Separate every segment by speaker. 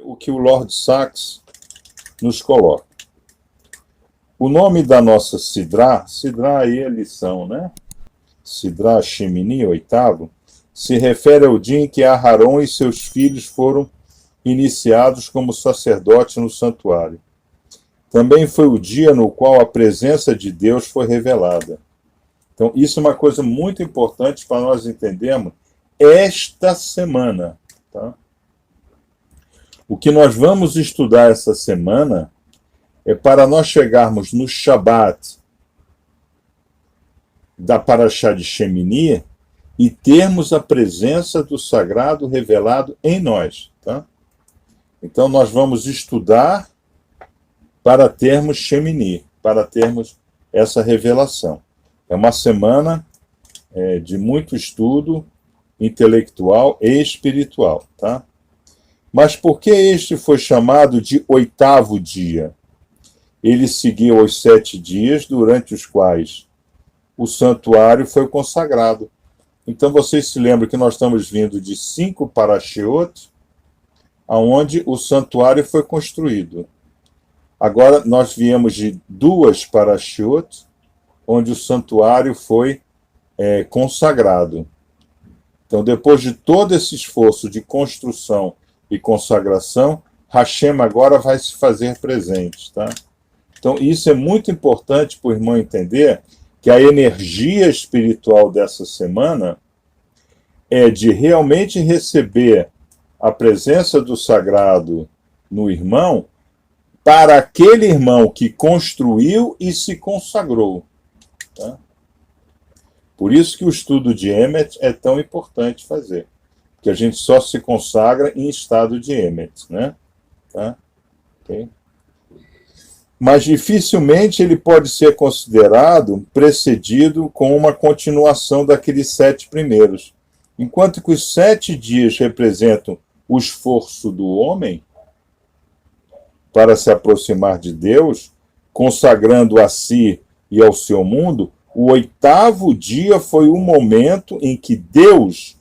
Speaker 1: o que o Lord Sachs nos coloca. O nome da nossa Sidrá aí é lição, né? Sidrá Shemini, oitavo, se refere ao dia em que Aharon e seus filhos foram iniciados como sacerdotes no santuário. Também foi o dia no qual a presença de Deus foi revelada. Então, isso é uma coisa muito importante para nós entendermos esta semana. Tá? O que nós vamos estudar essa semana é para nós chegarmos no Shabat da Parashá de Shemini e termos a presença do sagrado revelado em nós. Tá? Então, nós vamos estudar para termos Shemini, para termos essa revelação. É uma semana de muito estudo intelectual e espiritual. Tá? Mas por que este foi chamado de oitavo dia? Ele seguiu os 7 dias durante os quais o santuário foi consagrado. Então, vocês se lembram que nós estamos vindo de 5 parashiot, aonde o santuário foi construído. Agora, nós viemos de 2 parashiot, onde o santuário foi consagrado. Então, depois de todo esse esforço de construção e consagração, Hashem agora vai se fazer presente. Tá? Então, isso é muito importante para o irmão entender que a energia espiritual dessa semana é de realmente receber a presença do sagrado no irmão, para aquele irmão que construiu e se consagrou. Tá? Por isso que o estudo de Emet é tão importante fazer, porque a gente só se consagra em estado de Emet, né? Tá? Okay? Mas dificilmente ele pode ser considerado precedido com uma continuação daqueles 7 primeiros. Enquanto que os 7 dias representam o esforço do homem para se aproximar de Deus, consagrando a si e ao seu mundo, o 8º dia foi o momento em que Deus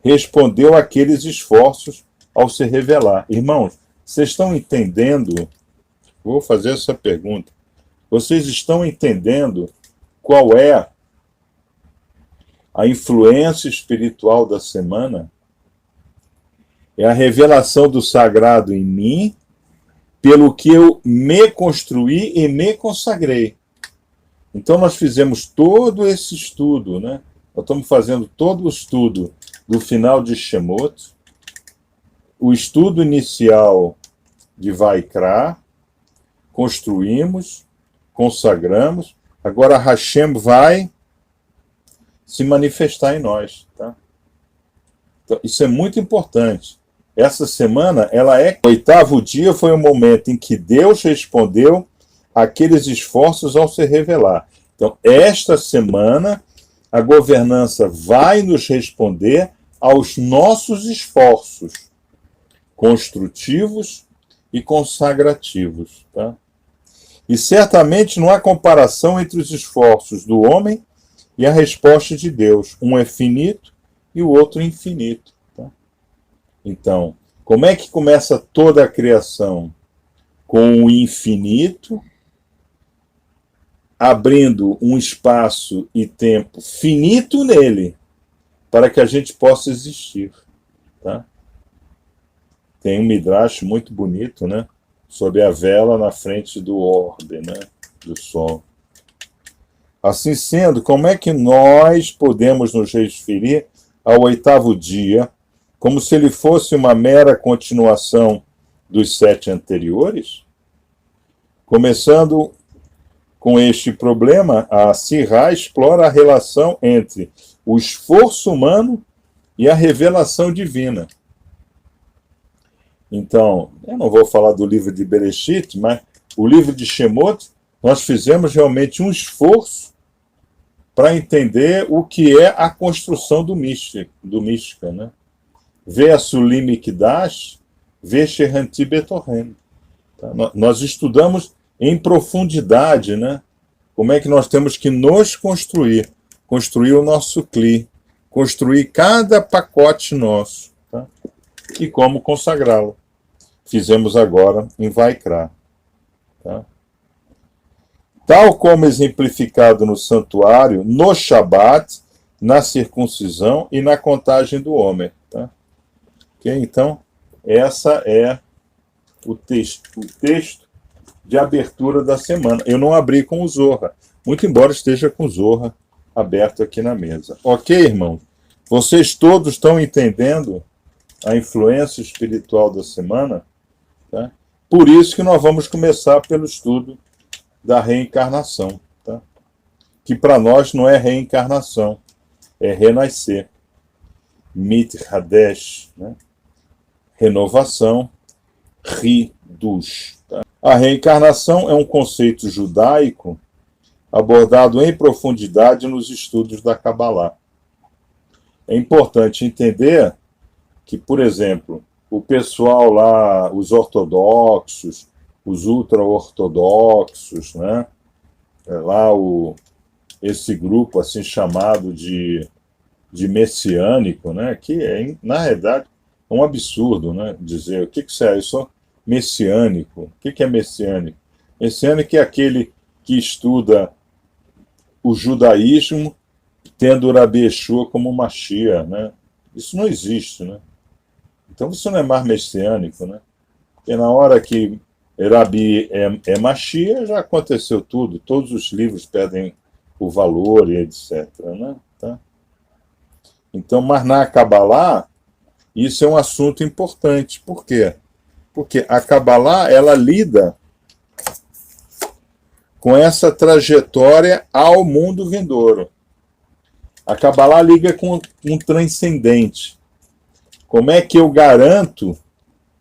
Speaker 1: respondeu àqueles esforços ao se revelar. Irmãos, vocês estão entendendo? Vou fazer essa pergunta. Vocês estão entendendo qual é a influência espiritual da semana? É a revelação do sagrado em mim, pelo que eu me construí e me consagrei. Então, nós fizemos todo esse estudo, né? Nós estamos fazendo todo o estudo do final de Shemot, o estudo inicial de Vaikra, construímos, consagramos, agora Hashem vai se manifestar em nós. Tá? Então, isso é muito importante. Essa semana, o 8º dia foi o momento em que Deus respondeu àqueles esforços ao se revelar. Então, esta semana, a governança vai nos responder aos nossos esforços construtivos e consagrativos. Tá? E certamente não há comparação entre os esforços do homem e a resposta de Deus. Um é finito e o outro infinito. Então, como é que começa toda a criação? Com o infinito, abrindo um espaço e tempo finito nele, para que a gente possa existir. Tá? Tem um midrash muito bonito, né? Sobre a vela na frente do orbe, né? Do sol. Assim sendo, como é que nós podemos nos referir ao 8º dia, como se ele fosse uma mera continuação dos 7 anteriores? Começando com este problema, a Sirá explora a relação entre o esforço humano e a revelação divina. Então, eu não vou falar do livro de Bereshit, mas o livro de Shemot, nós fizemos realmente um esforço para entender o que é a construção do mística, né? Vê a Sulim Mikdash, vê Shehanti Betorren. Tá? Nós estudamos em profundidade, né? Como é que nós temos que nos construir o nosso cli, construir cada pacote nosso, tá? E como consagrá-lo. fizemos agora em Vaikra. Tá? Tal como exemplificado no santuário, no Shabat, na circuncisão e na contagem do homem. Tá? Okay? Então, essa é o texto de abertura da semana. Eu não abri com o Zohar, muito embora esteja com o Zohar aberto aqui na mesa. Ok, irmão? Vocês todos estão entendendo a influência espiritual da semana? Tá? Por isso que nós vamos começar pelo estudo da reencarnação, tá? Que para nós não é reencarnação, é renascer. Mit Hadesh, né? Renovação, Hidush. Tá? A reencarnação é um conceito judaico abordado em profundidade nos estudos da Kabbalah. É importante entender que, por exemplo, o pessoal lá, os ortodoxos, os ultra-ortodoxos, né? Lá esse grupo assim chamado de messiânico, né? Que é, na realidade, um absurdo, né? Dizer o que isso é? Eu sou messiânico. O que é messiânico? Messiânico é aquele que estuda o judaísmo tendo Rabi Yeshua como Mashiach, né? Isso não existe, né? Então você não é mais messiânico, né? Porque na hora que Rabi é Mashiach, já aconteceu tudo, todos os livros perdem o valor e etc. Né? Tá? Então, mas na Kabbalah, isso é um assunto importante. Por quê? Porque a Kabbalah, ela lida com essa trajetória ao mundo vindouro. A Kabbalah liga com um transcendente. Como é que eu garanto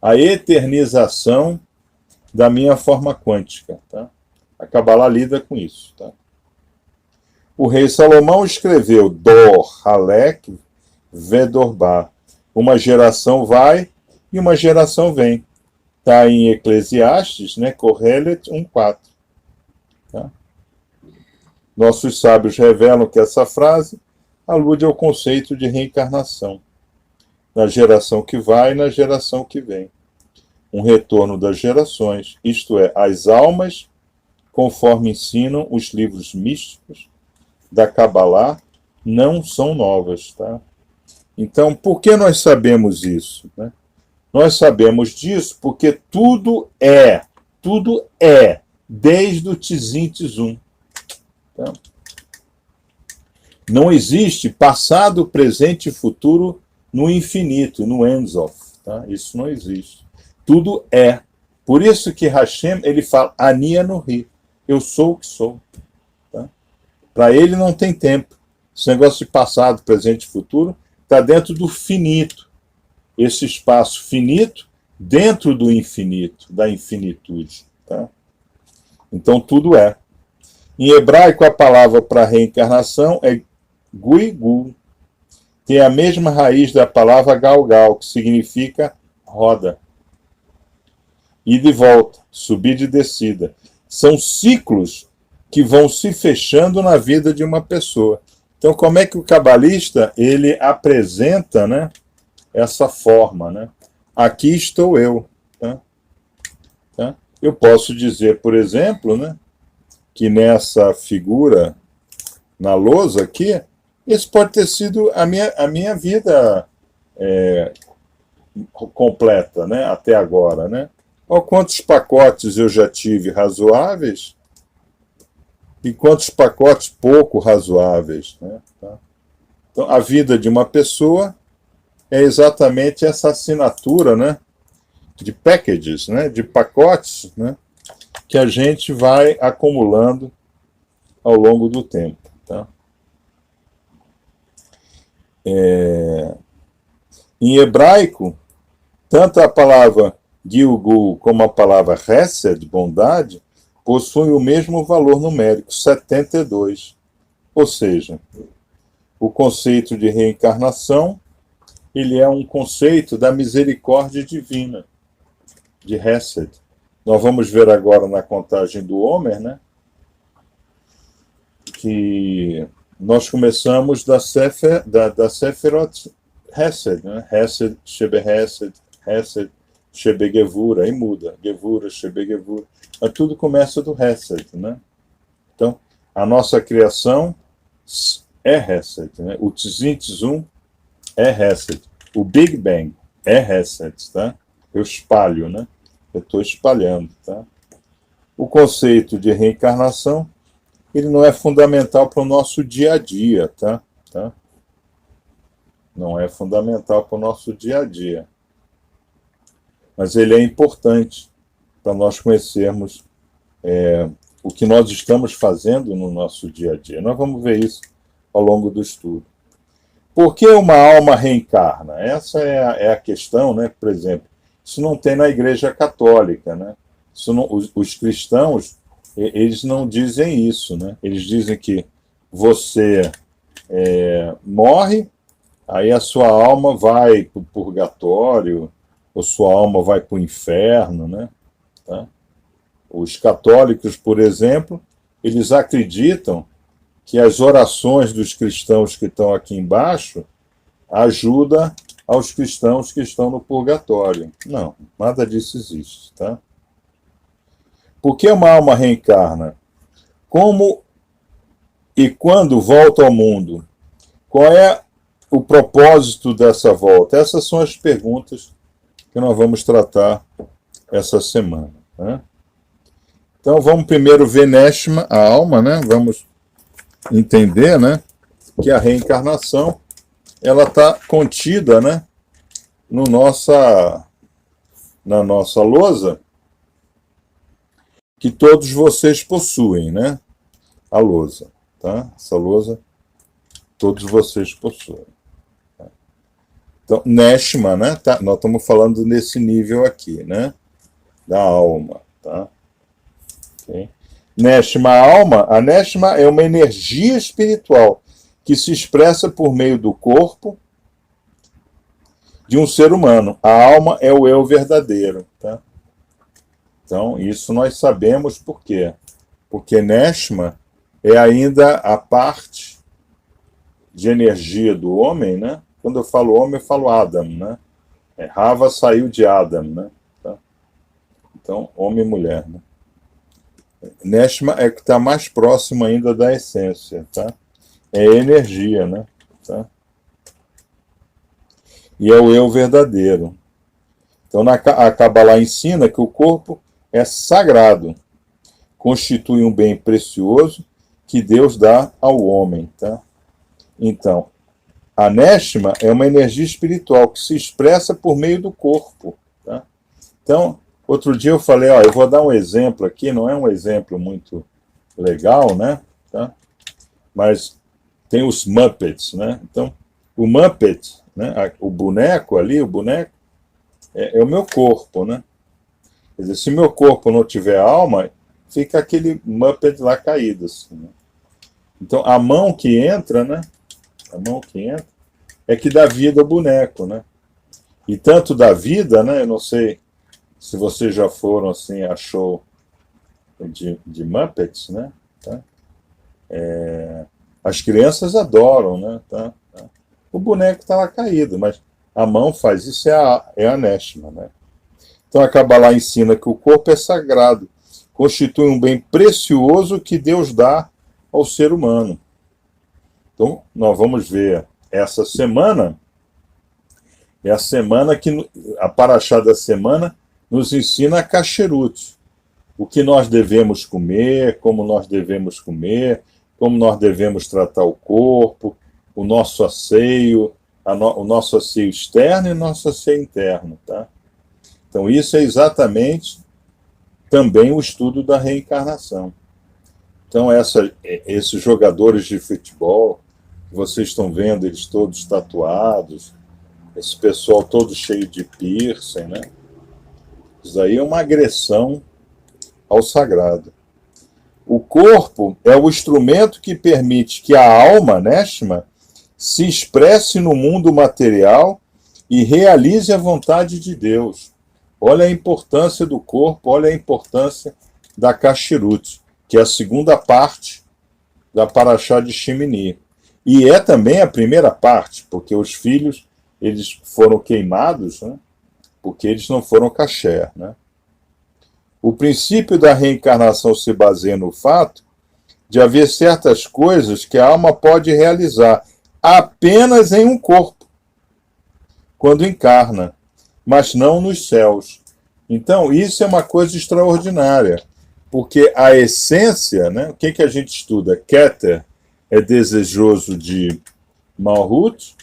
Speaker 1: a eternização da minha forma quântica? Tá? A Kabbalah lida com isso. Tá? O rei Salomão escreveu Dor, Halek, Vedorba. Uma geração vai e uma geração vem. Está em Eclesiastes, né? Kohelet 1,4. Tá? Nossos sábios revelam que essa frase alude ao conceito de reencarnação, na geração que vai e na geração que vem. Um retorno das gerações, isto é, as almas, conforme ensinam os livros místicos da Kabbalah, não são novas. Tá? Então, por que nós sabemos isso? Né? Nós sabemos disso porque tudo é, desde o Tzim Tzum. Tá? Não existe passado, presente e futuro no infinito, no Ensof. Tá? Isso não existe. Tudo é. Por isso que Hashem, ele fala, Ani Anohi, eu sou o que sou. Tá? Para ele não tem tempo. Esse negócio de passado, presente e futuro está dentro do finito. Esse espaço finito dentro do infinito, da infinitude. Tá? Então tudo é. Em hebraico, a palavra para reencarnação é Guigu. Tem a mesma raiz da palavra Galgal, que significa roda. Ida e volta, subida e descida. São ciclos que vão se fechando na vida de uma pessoa. Então, como é que o cabalista ele apresenta, né, essa forma? Né? Aqui estou eu. Tá? Eu posso dizer, por exemplo, né, que nessa figura, na lousa aqui, isso pode ter sido a minha vida completa, né, até agora. Né? Olha quantos pacotes eu já tive razoáveis e quantos pacotes pouco razoáveis. Né? Tá? Então, a vida de uma pessoa é exatamente essa assinatura, né, de packages, né, de pacotes, né, que a gente vai acumulando ao longo do tempo. Tá? Em hebraico, tanto a palavra Gilgul como a palavra Hesed, bondade, possuem o mesmo valor numérico, 72. Ou seja, o conceito de reencarnação ele é um conceito da misericórdia divina, de Hesed. Nós vamos ver agora na contagem do Homer, né, que nós começamos da Seferot Hesed, né? Hesed, Shebe Hesed, Hesed, Shebegevura, aí muda, Gevura, Shebegevura, mas tudo começa do Hesed, né? Então, a nossa criação é Hesed, né? O Tzim Tzum é Hesed, o Big Bang é Hesed, tá? Eu espalho, né? Eu estou espalhando, tá? O conceito de reencarnação, ele não é fundamental para o nosso dia a dia, tá? Não é fundamental para o nosso dia a dia. Mas ele é importante para nós conhecermos o que nós estamos fazendo no nosso dia a dia. Nós vamos ver isso ao longo do estudo. Por que uma alma reencarna? Essa é a questão, né? Por exemplo, isso não tem na Igreja Católica, né? Isso não, os cristãos, eles não dizem isso, né? Eles dizem que você morre, aí a sua alma vai para o purgatório, ou sua alma vai para o inferno, né? Tá? Os católicos, por exemplo, eles acreditam que as orações dos cristãos que estão aqui embaixo ajudam aos cristãos que estão no purgatório. Não, nada disso existe, tá? Por que uma alma reencarna? Como e quando volta ao mundo? Qual é o propósito dessa volta? Essas são as perguntas que nós vamos tratar essa semana, né? Então vamos primeiro ver Neshama, a alma, né? Vamos entender, né, que a reencarnação ela está contida, né, na nossa lousa que todos vocês possuem, né? A lousa, tá? Essa lousa todos vocês possuem. Então, Neshama, né? Tá, nós estamos falando nesse nível aqui, né? Da alma, tá? Okay. Neshama, a alma, a Neshama é uma energia espiritual que se expressa por meio do corpo de um ser humano. A alma é o eu verdadeiro, tá? Então, isso nós sabemos por quê? Porque Neshama é ainda a parte de energia do homem, né? Quando eu falo homem, eu falo Adam, né? Rava saiu de Adam, né? Tá? Então, homem e mulher, né? Neshama é o que está mais próximo ainda da essência, tá? É energia, né? Tá? E é o eu verdadeiro. Então, a Kabbalah ensina que o corpo é sagrado, constitui um bem precioso que Deus dá ao homem, tá? Então, a Neshama é uma energia espiritual que se expressa por meio do corpo, tá? Então, outro dia eu falei, ó, eu vou dar um exemplo aqui, não é um exemplo muito legal, né? Tá? Mas tem os Muppets, né? Então, o Muppet, né? O boneco ali, o boneco, é o meu corpo, né? Quer dizer, se meu corpo não tiver alma, fica aquele Muppet lá caído, assim, né? Então, a mão que entra, né? A mão que entra é que dá vida ao boneco, né? E tanto dá vida, né? Eu não sei se vocês já foram assim a show de Muppets, né? Tá? As crianças adoram, né? Tá? O boneco está lá caído, mas a mão faz isso, é a Neshama, né? Então a Kabbalah ensina que o corpo é sagrado, constitui um bem precioso que Deus dá ao ser humano. Então nós vamos ver essa semana, é a semana que a Parashá da semana nos ensina a Kasherut, o que nós devemos comer, como nós devemos comer, como nós devemos tratar o corpo, o nosso asseio, o nosso asseio externo e o nosso asseio interno, tá? Então isso é exatamente também o estudo da reencarnação. Então esses jogadores de futebol, que vocês estão vendo, eles todos tatuados, esse pessoal todo cheio de piercing, né? Isso daí é uma agressão ao sagrado. O corpo é o instrumento que permite que a alma, Neshama, se expresse no mundo material e realize a vontade de Deus. Olha a importância do corpo, olha a importância da Kasherut, que é a segunda parte da Parashá de Shemini. E é também a primeira parte, porque os filhos eles foram queimados, né? porque eles não foram kasher, né? O princípio da reencarnação se baseia no fato de haver certas coisas que a alma pode realizar apenas em um corpo, quando encarna, mas não nos céus. Então, isso é uma coisa extraordinária, porque a essência, né, o que a gente estuda? Keter é desejoso de Malhut,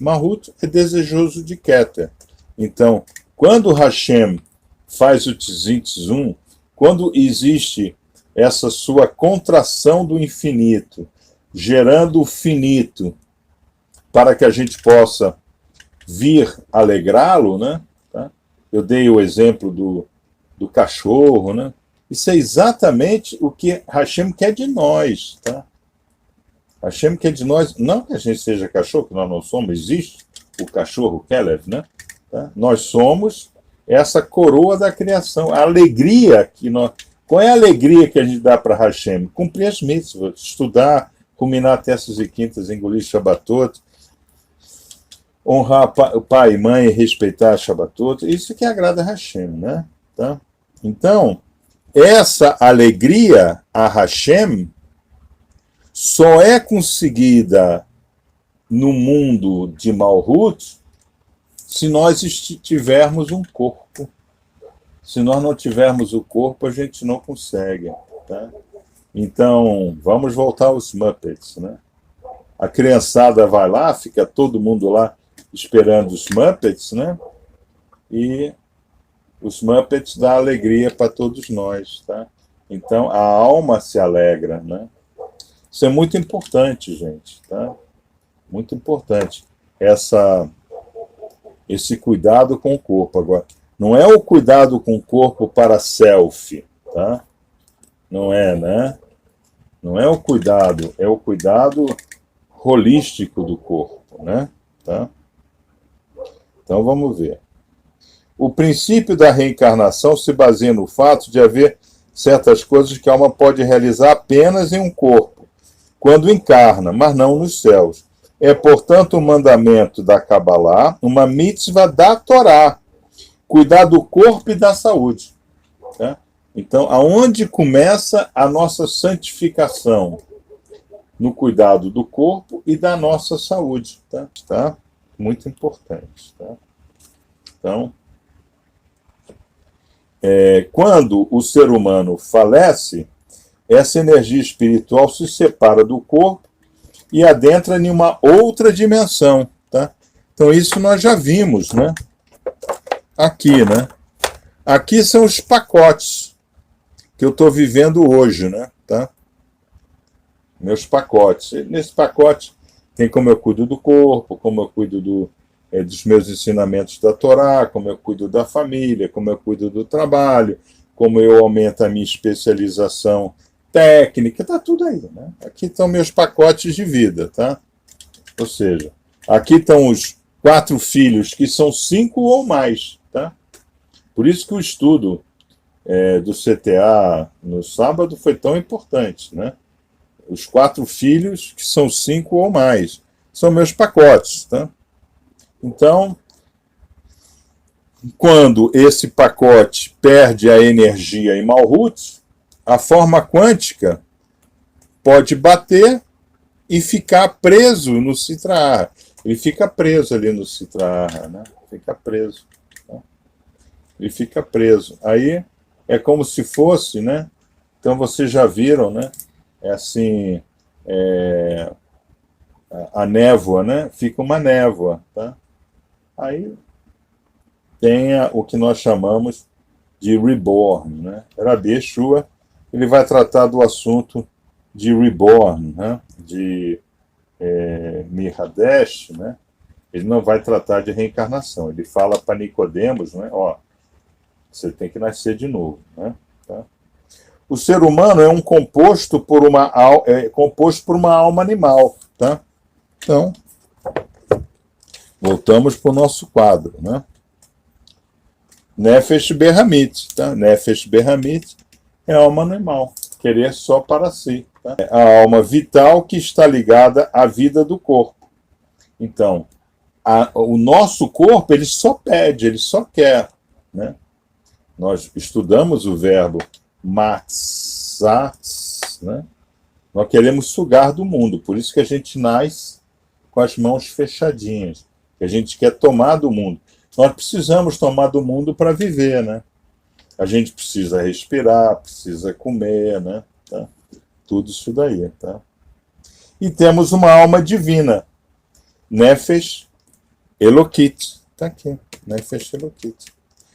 Speaker 1: Malhut é desejoso de Keter. Então, quando Hashem faz o Tzim Tzum, quando existe essa sua contração do infinito, gerando o finito, para que a gente possa vir alegrá-lo, né? Tá? Eu dei o exemplo do cachorro, né? Isso é exatamente o que Hashem quer de nós, tá? Hashem quer de nós, não que a gente seja cachorro, que nós não somos, existe o cachorro Kelev, né? Tá? Nós somos essa coroa da criação, a alegria que nós... Qual é a alegria que a gente dá para Hashem? Cumprir as mitzvot, estudar, ruminar terças e quintas, engolir Shabbatot, honrar o pai e mãe, respeitar Shabbatot, isso que agrada a Hashem, né? Tá? Então, essa alegria a Hashem só é conseguida no mundo de Malhut se nós tivermos um corpo. Se nós não tivermos o corpo, a gente não consegue. Tá? Então, vamos voltar aos Muppets. Né? A criançada vai lá, fica todo mundo lá esperando os Muppets, né? E os Muppets dão alegria para todos nós. Tá? Então, a alma se alegra. Né? Isso é muito importante, gente. Tá? Muito importante. Esse cuidado com o corpo. Agora, não é o cuidado com o corpo para selfie, tá? Não é, né? Não é o cuidado, é o cuidado holístico do corpo, né? Tá? Então vamos ver. O princípio da reencarnação se baseia no fato de haver certas coisas que a alma pode realizar apenas em um corpo, quando encarna, mas não nos céus. É, portanto, um mandamento da Kabbalah, uma mitzvah da Torá, cuidar do corpo e da saúde. Tá? Então, aonde começa a nossa santificação? No cuidado do corpo e da nossa saúde. Tá? Muito importante. Tá? Então, quando o ser humano falece, essa energia espiritual se separa do corpo e adentra em uma outra dimensão. Tá? Então, isso nós já vimos, né? Aqui, né? Aqui são os pacotes que eu estou vivendo hoje, né? Tá? Meus pacotes. Nesse pacote tem como eu cuido do corpo, como eu cuido dos meus ensinamentos da Torá, como eu cuido da família, como eu cuido do trabalho, como eu aumento a minha especialização técnica, tá tudo aí, né? Aqui estão meus pacotes de vida, tá? Ou seja, aqui estão os 4 filhos, que são 5 ou mais, tá? Por isso que o estudo do CTA no sábado foi tão importante, né? Os 4 filhos, que são 5 ou mais, são meus pacotes, tá? Então, quando esse pacote perde a energia em Malhut, a forma quântica pode bater e ficar preso no Sitra. Ele fica preso ali no Sitra, né? Fica preso. Né? Ele fica preso. Aí é como se fosse, né? Então vocês já viram, né? É assim, a névoa, né? Fica uma névoa, tá? Aí tem o que nós chamamos de reborn, né? Rabi Yeshua, ele vai tratar do assunto de reborn, né? De Mihadesh, né? Ele não vai tratar de reencarnação. Ele fala para Nicodemos, né? Ó, você tem que nascer de novo, né? Tá? O ser humano é composto por uma alma animal, tá? Então, voltamos para o nosso quadro, né? Nefesh Berramit, tá? Nefesh Berramit é a alma animal, querer só para si. Tá? É a alma vital que está ligada à vida do corpo. Então, o nosso corpo, ele só pede, ele só quer, né? Nós estudamos o verbo matsats, né? Nós queremos sugar do mundo, por isso que a gente nasce com as mãos fechadinhas, que a gente quer tomar do mundo. Nós precisamos tomar do mundo para viver, né? A gente precisa respirar, precisa comer, né? Tá? Tudo isso daí, tá? E temos uma alma divina, Nefesh Elokit. Tá aqui, Nefesh Elokit.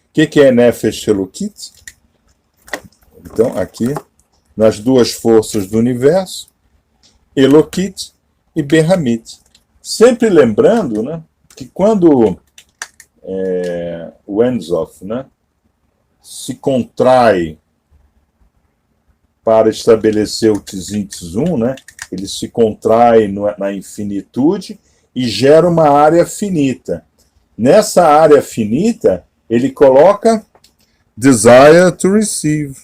Speaker 1: O que é Nefesh Elokit? Então, aqui, nas duas forças do universo, Elokit e Berhamit. Sempre lembrando, né, que quando o Ensof, né, se contrai para estabelecer o Tzim Tzum, né, ele se contrai na infinitude e gera uma área finita. Nessa área finita, ele coloca desire to receive.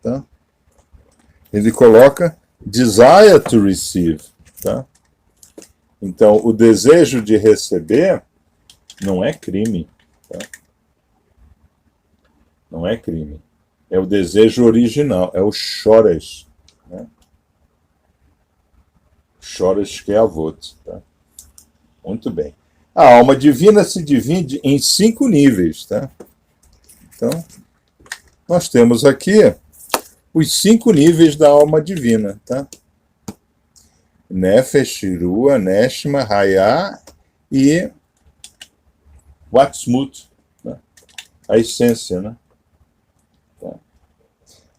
Speaker 1: Tá? Ele coloca desire to receive. Tá? Então, o desejo de receber não é crime. Tá? Não é crime. É o desejo original, é o shoresh. Né? Shoresh que é avot. Tá? Muito bem. A alma divina se divide em 5 níveis. Tá? Então, nós temos aqui os 5 níveis da alma divina. Tá? Nefesh, Ruah, Neshama, Hayah e Watzmut, né? A essência, né? Tá?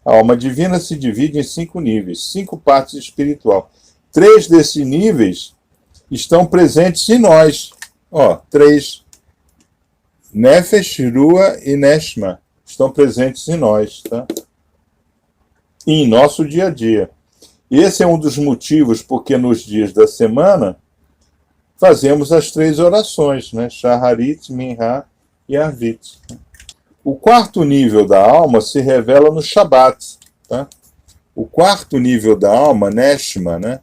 Speaker 1: A alma divina se divide em 5 níveis, 5 partes espiritual. 3 desses níveis estão presentes em nós. Ó, 3. Nefesh, Ruah e Neshama estão presentes em nós, tá? E em nosso dia a dia. Esse é um dos motivos porque nos dias da semana fazemos as 3 orações, né? Shaharit, Minha e Arvit. O 4º nível da alma se revela no Shabat. Tá? O 4º nível da alma, Neshama, né?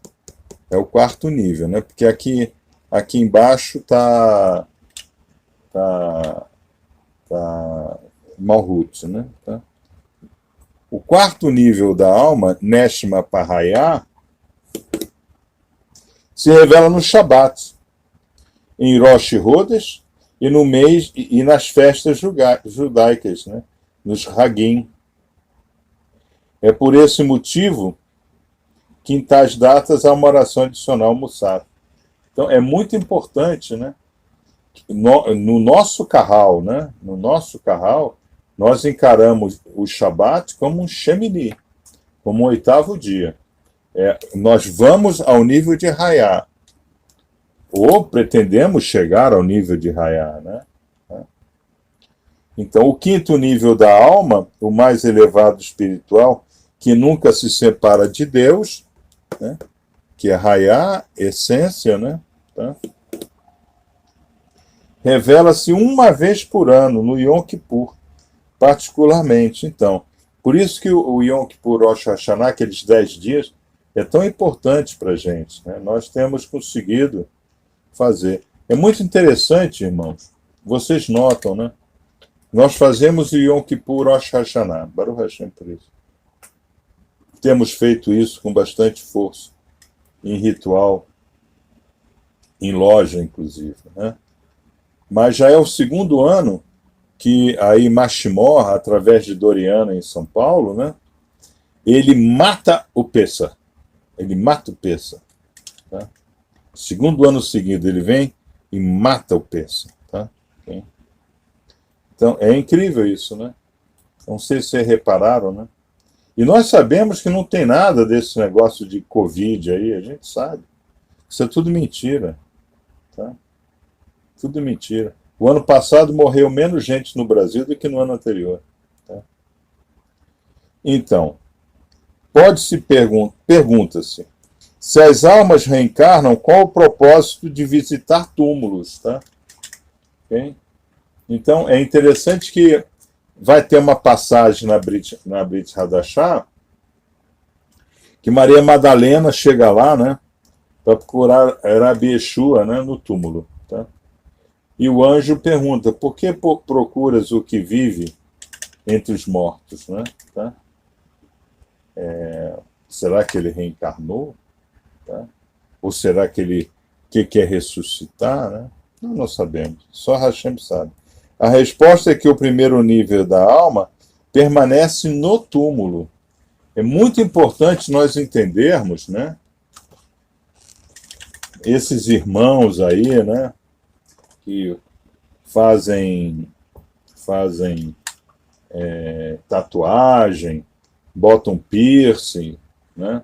Speaker 1: É o 4º nível, né? Porque aqui embaixo está Malhut, né? Tá? O 4º nível da alma, Neshama Parayá, se revela no Shabat, em Rosh Hodesh e no mês e nas festas judaicas, né? Nos Hagim. É por esse motivo que em tais datas há uma oração adicional Musaf. Então é muito importante, né? No nosso Kahal, né? No nosso Kahal, nós encaramos o Shabat como um Shemini, como um 8º dia. Nós vamos ao nível de Hayah, ou pretendemos chegar ao nível de Hayah, né? Então, o 5º nível da alma, o mais elevado espiritual, que nunca se separa de Deus, né? Que é Hayah, essência, né? Tá? Revela-se uma vez por ano, no Yom Kippur, particularmente. Então, por isso que o Yom Kippur, Rosh Hashanah, aqueles 10 dias, é tão importante para a gente, né? Nós temos conseguido fazer. É muito interessante, irmãos. Vocês notam, né? Nós fazemos o Yom Kippur Rosh Hashanah. Baruch Hashem por isso. Temos feito isso com bastante força, em ritual, em loja, inclusive, né? Mas já é o 2º ano que aí Mashimor, através de Doriana em São Paulo, né? Ele mata o Pessa. Ele mata o Pessa. Tá? 2º ano seguido ele vem e mata o Pessa. Tá? Okay? Então é incrível isso, né? Não sei se vocês repararam, né? E nós sabemos que não tem nada desse negócio de Covid aí, a gente sabe. Isso é tudo mentira. Tá? Tudo mentira. O ano passado morreu menos gente no Brasil do que no ano anterior. Tá? Então, pergunta-se, se as almas reencarnam, qual o propósito de visitar túmulos? Tá? Okay? Então, é interessante que vai ter uma passagem na Brit Hadashah, que Maria Madalena chega lá, né, para procurar Rabi Yeshua, né, no túmulo. Tá? E o anjo pergunta, por que procuras o que vive entre os mortos? Né? Tá? Será que ele reencarnou? Tá? Ou será que ele quer ressuscitar? Né? Não sabemos, só Hashem sabe. A resposta é que o primeiro nível da alma permanece no túmulo. É muito importante nós entendermos, né? Esses irmãos aí, né? Que fazem tatuagem, botam piercing, né?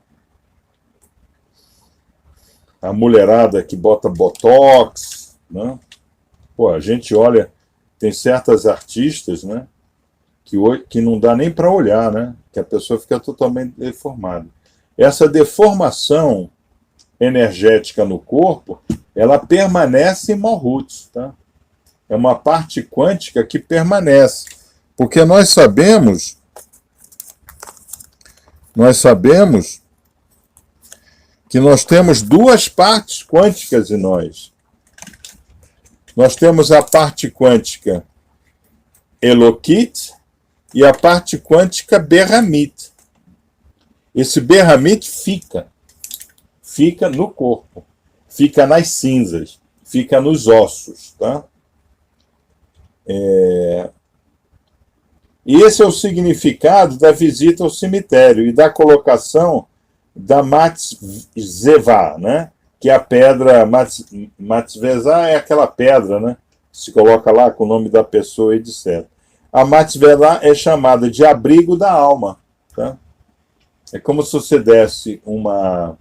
Speaker 1: A mulherada que bota botox, né? Pô, a gente olha, tem certas artistas, né? Que não dá nem para olhar, né? Que a pessoa fica totalmente deformada. Essa deformação energética no corpo, ela permanece em Malhut, tá? É uma parte quântica que permanece. Porque nós sabemos que nós temos duas partes quânticas em nós. Nós temos a parte quântica Elokit e a parte quântica Berramit. Esse Berramit fica no corpo, fica nas cinzas, fica nos ossos, tá? E esse é o significado da visita ao cemitério e da colocação da Matzveza, né? Que é a pedra, Matzveza é aquela pedra, né? Que se coloca lá com o nome da pessoa, etc. A Matzveza é chamada de abrigo da alma, tá? É como se você desse uma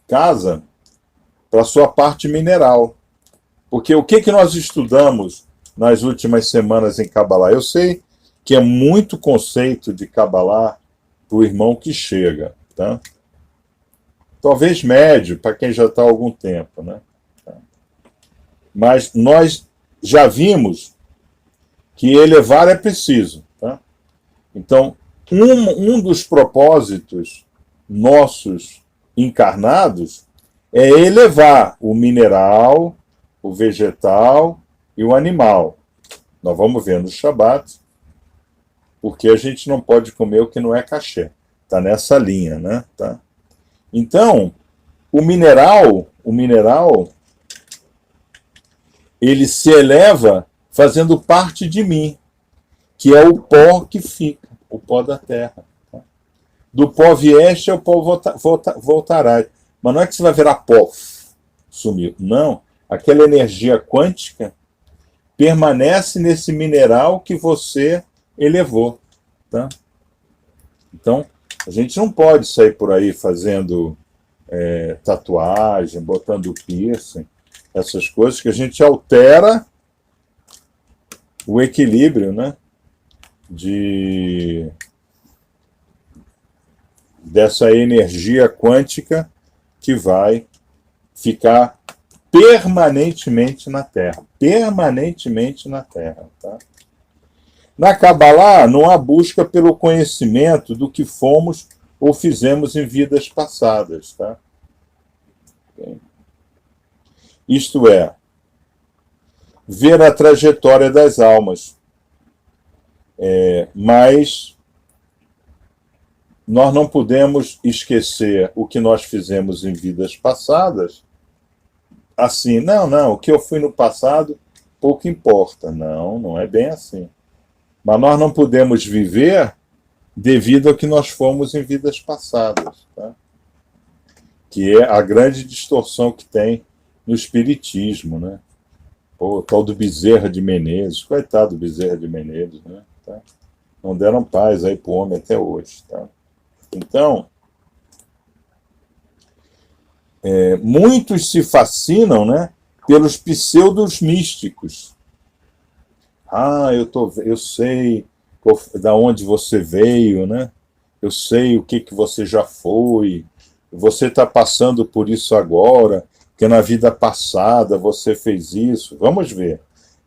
Speaker 1: casa para a sua parte mineral. Porque o que nós estudamos nas últimas semanas em Kabbalah? Eu sei que é muito conceito de Kabbalah para o irmão que chega, tá? Talvez médio, para quem já está há algum tempo, né? Mas nós já vimos que elevar é preciso, tá? Então, um dos propósitos nossos encarnados é elevar o mineral, o vegetal e o animal. Nós vamos ver no Shabat, porque a gente não pode comer o que não é caché. Está nessa linha, né? Tá? Então, o mineral, ele se eleva fazendo parte de mim, que é o pó que fica, o pó da terra. Tá? Do pó vieste, ao pó voltará. Mas não é que você vai virar pó, sumiu. Não. Aquela energia quântica permanece nesse mineral que você elevou. Tá? Então, a gente não pode sair por aí fazendo tatuagem, botando piercing, essas coisas que a gente altera o equilíbrio, né, dessa energia quântica que vai ficar permanentemente na Terra. Permanentemente na Terra. Tá? Na Kabbalah, não há busca pelo conhecimento do que fomos ou fizemos em vidas passadas. Tá? Isto é, ver a trajetória das almas. Mas nós não podemos esquecer o que nós fizemos em vidas passadas. Assim, não, o que eu fui no passado pouco importa. Não é bem assim. Mas nós não podemos viver devido ao que nós fomos em vidas passadas. Tá? Que é a grande distorção que tem no espiritismo, né? O tal do Bezerra de Menezes, coitado do Bezerra de Menezes, né? Tá? Não deram paz aí para o homem até hoje. Tá? Então, muitos se fascinam, né, pelos pseudos místicos. Eu sei da onde você veio, né? Eu sei o que você já foi. Você está passando por isso agora, que na vida passada você fez isso. Vamos ver.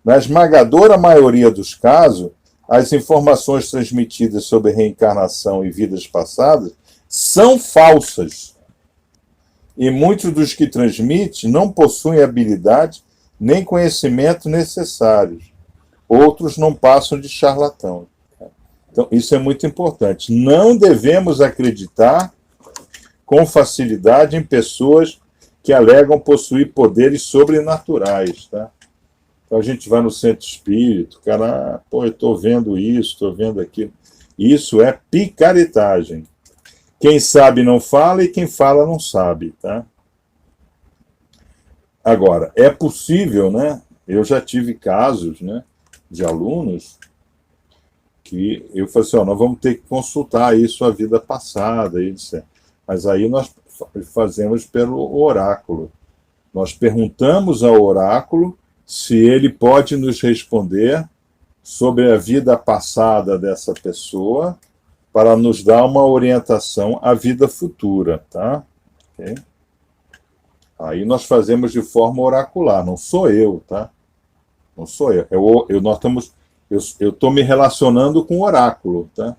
Speaker 1: Na esmagadora maioria dos casos, as informações transmitidas sobre reencarnação e vidas passadas são falsas. E muitos dos que transmitem não possuem habilidade nem conhecimento necessários. Outros não passam de charlatão. Então, isso é muito importante. Não devemos acreditar com facilidade em pessoas que alegam possuir poderes sobrenaturais, tá? Então a gente vai no centro espírita, cara, pô, eu estou vendo isso, estou vendo aquilo. Isso é picaretagem. Quem sabe não fala e quem fala não sabe, tá? Agora, é possível, né? Eu já tive casos, né, de alunos que eu falei assim, ó, nós vamos ter que consultar aí sua vida passada, e etc. Mas aí nós fazemos pelo oráculo. Nós perguntamos ao oráculo se ele pode nos responder sobre a vida passada dessa pessoa para nos dar uma orientação à vida futura, tá? Okay? Aí nós fazemos de forma oracular, não sou eu, tá? Não sou eu. Eu estou me relacionando com o oráculo, tá?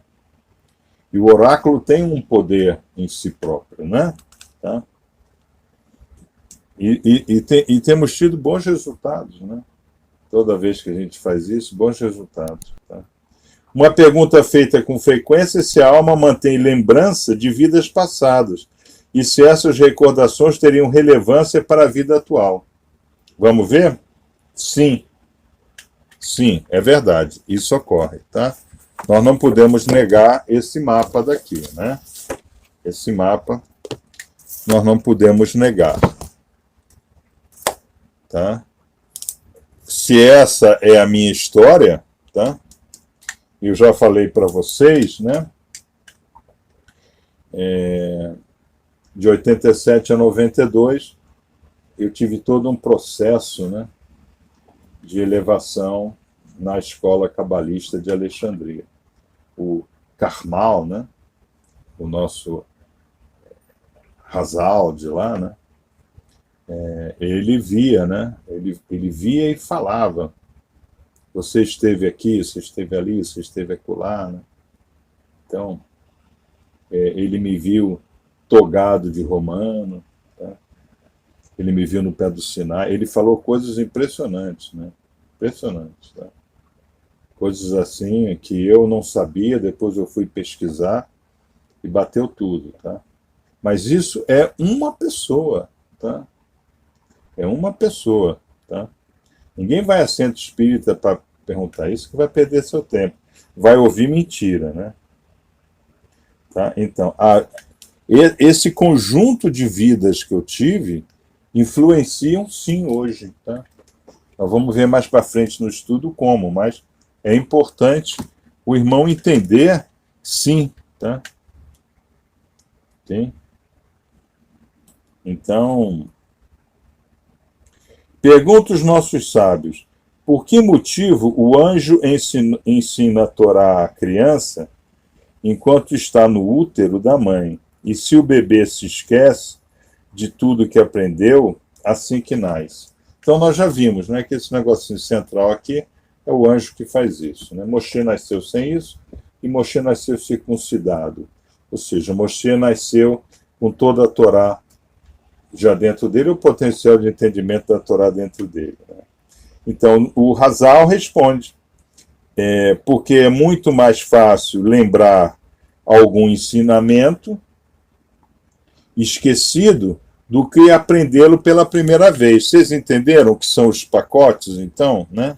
Speaker 1: E o oráculo tem um poder em si próprio, né? Tá? E temos tido bons resultados, né? Toda vez que a gente faz isso, bons resultados. Tá? Uma pergunta feita com frequência é se a alma mantém lembrança de vidas passadas e se essas recordações teriam relevância para a vida atual. Vamos ver? Sim. Sim, é verdade. Isso ocorre, tá? Nós não podemos negar esse mapa daqui, né? Esse mapa nós não podemos negar. Tá? Se essa é a minha história, tá? Eu já falei para vocês, né? De 87 a 92, eu tive todo um processo, né, de elevação na escola cabalista de Alexandria. O Carmal, né, o nosso Hazal de lá, né, ele via, né, ele via e falava. Você esteve aqui, você esteve ali, você esteve acolá, né? Então, ele me viu togado de romano, tá? Ele me viu no pé do Sinai, ele falou coisas impressionantes, né? Impressionantes, tá? Coisas assim que eu não sabia, depois eu fui pesquisar e bateu tudo, tá? Mas isso é uma pessoa, tá? É uma pessoa, tá? Ninguém vai a centro espírita para perguntar isso, que vai perder seu tempo. Vai ouvir mentira, né? Tá? Então, esse conjunto de vidas que eu tive influenciam sim hoje, tá? Nós vamos ver mais para frente no estudo como, mas é importante o irmão entender sim, tá? Sim? Então, pergunta os nossos sábios, por que motivo o anjo ensina a Torá à criança enquanto está no útero da mãe? E se o bebê se esquece de tudo que aprendeu assim que nasce? Então nós já vimos, né, que esse negocinho central aqui é o anjo que faz isso, né? Moshe nasceu sem isso e Moshe nasceu circuncidado. Ou seja, Moshe nasceu com toda a Torá já dentro dele, o potencial de entendimento da Torá dentro dele, né? Então, o Hazal responde, porque é muito mais fácil lembrar algum ensinamento esquecido do que aprendê-lo pela primeira vez. Vocês entenderam o que são os pacotes, então, né?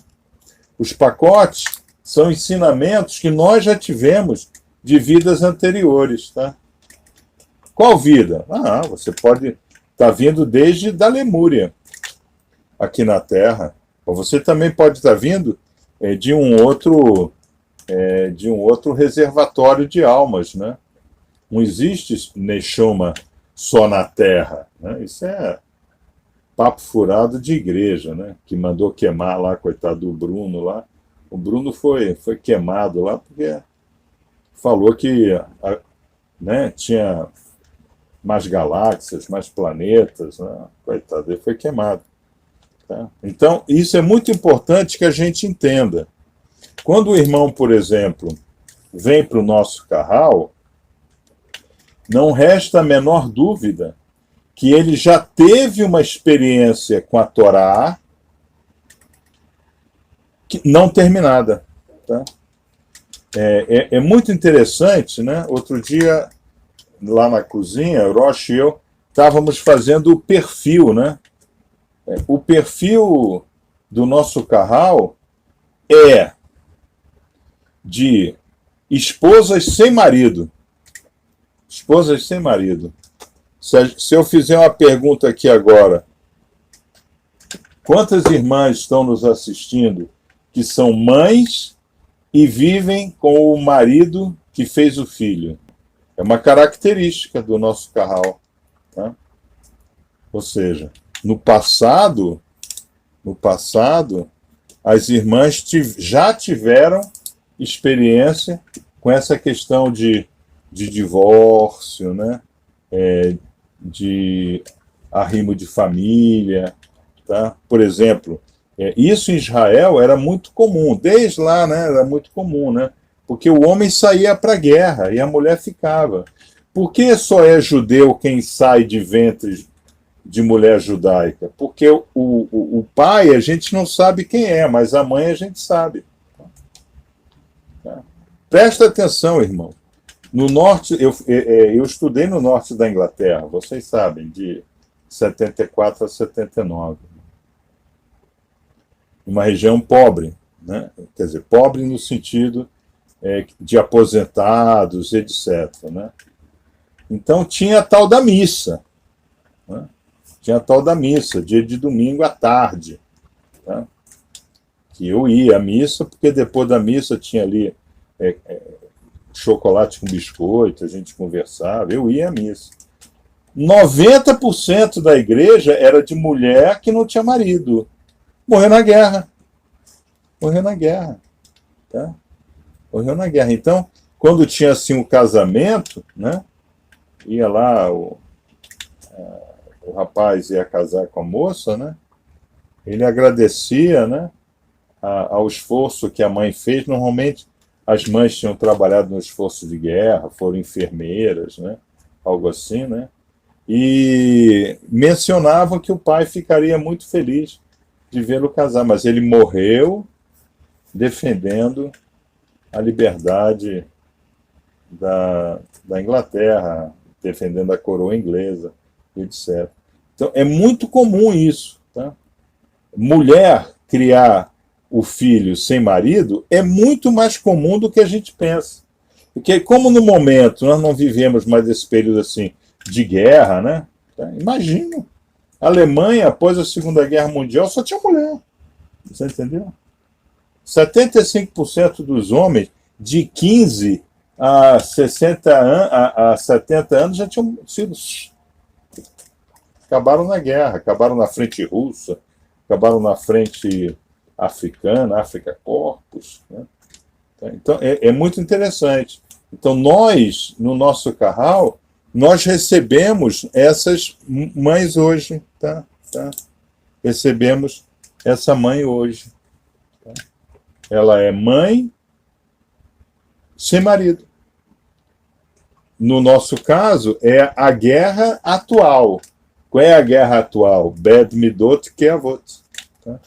Speaker 1: Os pacotes são ensinamentos que nós já tivemos de vidas anteriores, tá? Qual vida? Você pode estar vindo desde da Lemúria, aqui na Terra. Ou você também pode estar vindo de um outro reservatório de almas, né? Não existe Neshama só na Terra, né? Isso é papo furado de igreja, né? Que mandou queimar lá, coitado do Bruno lá. O Bruno foi queimado lá porque falou que, né, tinha mais galáxias, mais planetas, né? Coitado, ele foi queimado. Tá? Então, isso é muito importante que a gente entenda. Quando o irmão, por exemplo, vem para o nosso carral, não resta a menor dúvida que ele já teve uma experiência com a Torá não terminada. Tá? É muito interessante, né? Outro dia, lá na cozinha, o Roche e eu estávamos fazendo o perfil, né? O perfil do nosso Carral é de esposas sem marido. Esposas sem marido. Se eu fizer uma pergunta aqui agora, quantas irmãs estão nos assistindo que são mães e vivem com o marido que fez o filho? É uma característica do nosso Carral. Tá? Ou seja, no passado, as irmãs já tiveram experiência com essa questão de divórcio, né? De arrimo de família. Tá? Por exemplo, isso em Israel era muito comum, desde lá, né? Era muito comum, né? Porque o homem saía para a guerra e a mulher ficava. Por que só é judeu quem sai de ventre de mulher judaica? Porque o pai a gente não sabe quem é, mas a mãe a gente sabe. Tá? Presta atenção, irmão. No norte, eu estudei no norte da Inglaterra, vocês sabem, de 74 a 79. Uma região pobre, né? Quer dizer, pobre no sentido de aposentados, etc. Né? Então tinha a tal da missa. Né? Tinha a tal da missa, dia de domingo à tarde. Tá? Que eu ia à missa, porque depois da missa tinha ali chocolate com biscoito, a gente conversava, eu ia à missa. 90% da igreja era de mulher que não tinha marido. Morreu na guerra. Morreu na guerra. Tá? Morreu na guerra. Então, quando tinha assim um casamento, né, ia lá, o rapaz ia casar com a moça, né, ele agradecia, né, ao esforço que a mãe fez. Normalmente, as mães tinham trabalhado no esforço de guerra, foram enfermeiras, né, algo assim, né, e mencionavam que o pai ficaria muito feliz de vê-lo casar, mas ele morreu defendendo a liberdade da Inglaterra, defendendo a coroa inglesa, etc. Então, é muito comum isso. Tá? Mulher criar o filho sem marido é muito mais comum do que a gente pensa. Porque, como no momento nós não vivemos mais esse período assim de guerra, né? Imagina, a Alemanha, após a Segunda Guerra Mundial, só tinha mulher. Você entendeu? 75% dos homens de 15 a 70 anos já tinham sido. Acabaram na guerra, acabaram na frente russa, acabaram na frente africana, África Corpus. Né? Então, é muito interessante. Então, nós, no nosso Carral, nós recebemos essas mães hoje. Tá? Recebemos essa mãe hoje. Tá? Ela é mãe sem marido. No nosso caso, é a guerra atual. Qual é a guerra atual? Bed Midot Keavot. Tá?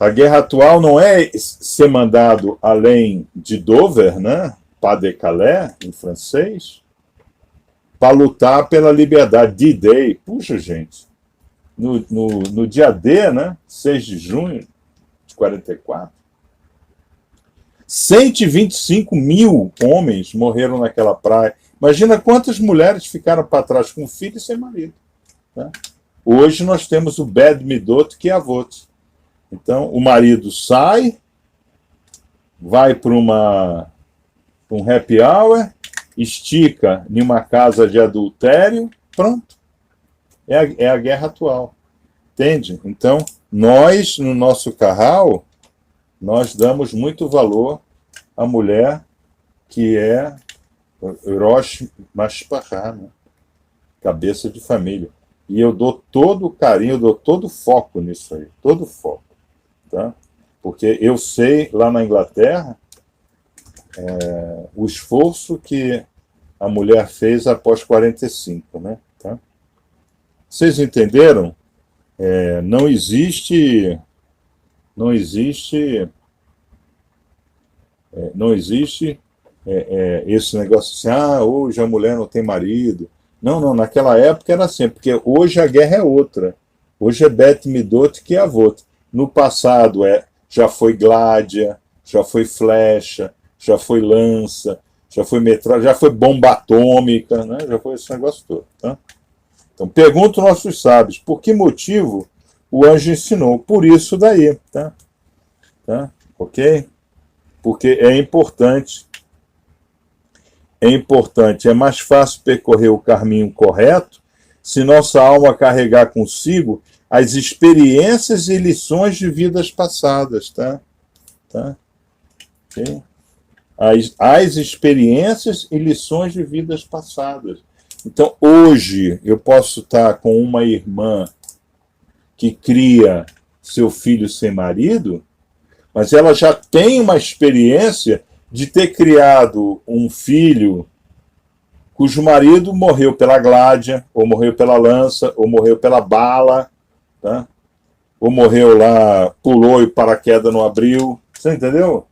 Speaker 1: A guerra atual não é ser mandado além de Dover, né? Pas de Calais, em francês, para lutar pela liberdade. D-Day. Puxa, gente. No dia D, né? 6 de junho de 44, 125 mil homens morreram naquela praia. Imagina quantas mulheres ficaram para trás com filho e sem marido. Tá? Hoje nós temos o Bed Midot Keavot. Então, o marido sai, vai para um happy hour, estica em uma casa de adultério, pronto. É a guerra atual. Entende? Então, nós, no nosso Carral, nós damos muito valor à mulher que é Rosh Mashpachá, né? Cabeça de família. E eu dou todo o carinho, eu dou todo o foco nisso aí, todo o foco. Tá? Porque eu sei, lá na Inglaterra, o esforço que a mulher fez após 45. Né? Tá? Vocês entenderam? Não existe Não existe, não existe esse negócio assim, hoje a mulher não tem marido. Não, não, naquela época era assim, porque hoje a guerra é outra. Hoje é Bet Midot que é Avot. No passado já foi gládia, já foi flecha, já foi lança, já foi metralha, já foi bomba atômica, né? Já foi esse negócio todo. Tá? Então, pergunto aos nossos sábios, por que motivo o anjo ensinou? Por isso daí. Tá? Tá? Ok? Porque é mais fácil percorrer o caminho correto se nossa alma carregar consigo as experiências e lições de vidas passadas, tá? Tá? Okay? As experiências e lições de vidas passadas. Então, hoje, eu posso estar com uma irmã que cria seu filho sem marido, mas ela já tem uma experiência de ter criado um filho cujo marido morreu pela gládia, ou morreu pela lança, ou morreu pela bala, tá? Ou morreu lá, pulou e o paraquedas não abriu. Você entendeu?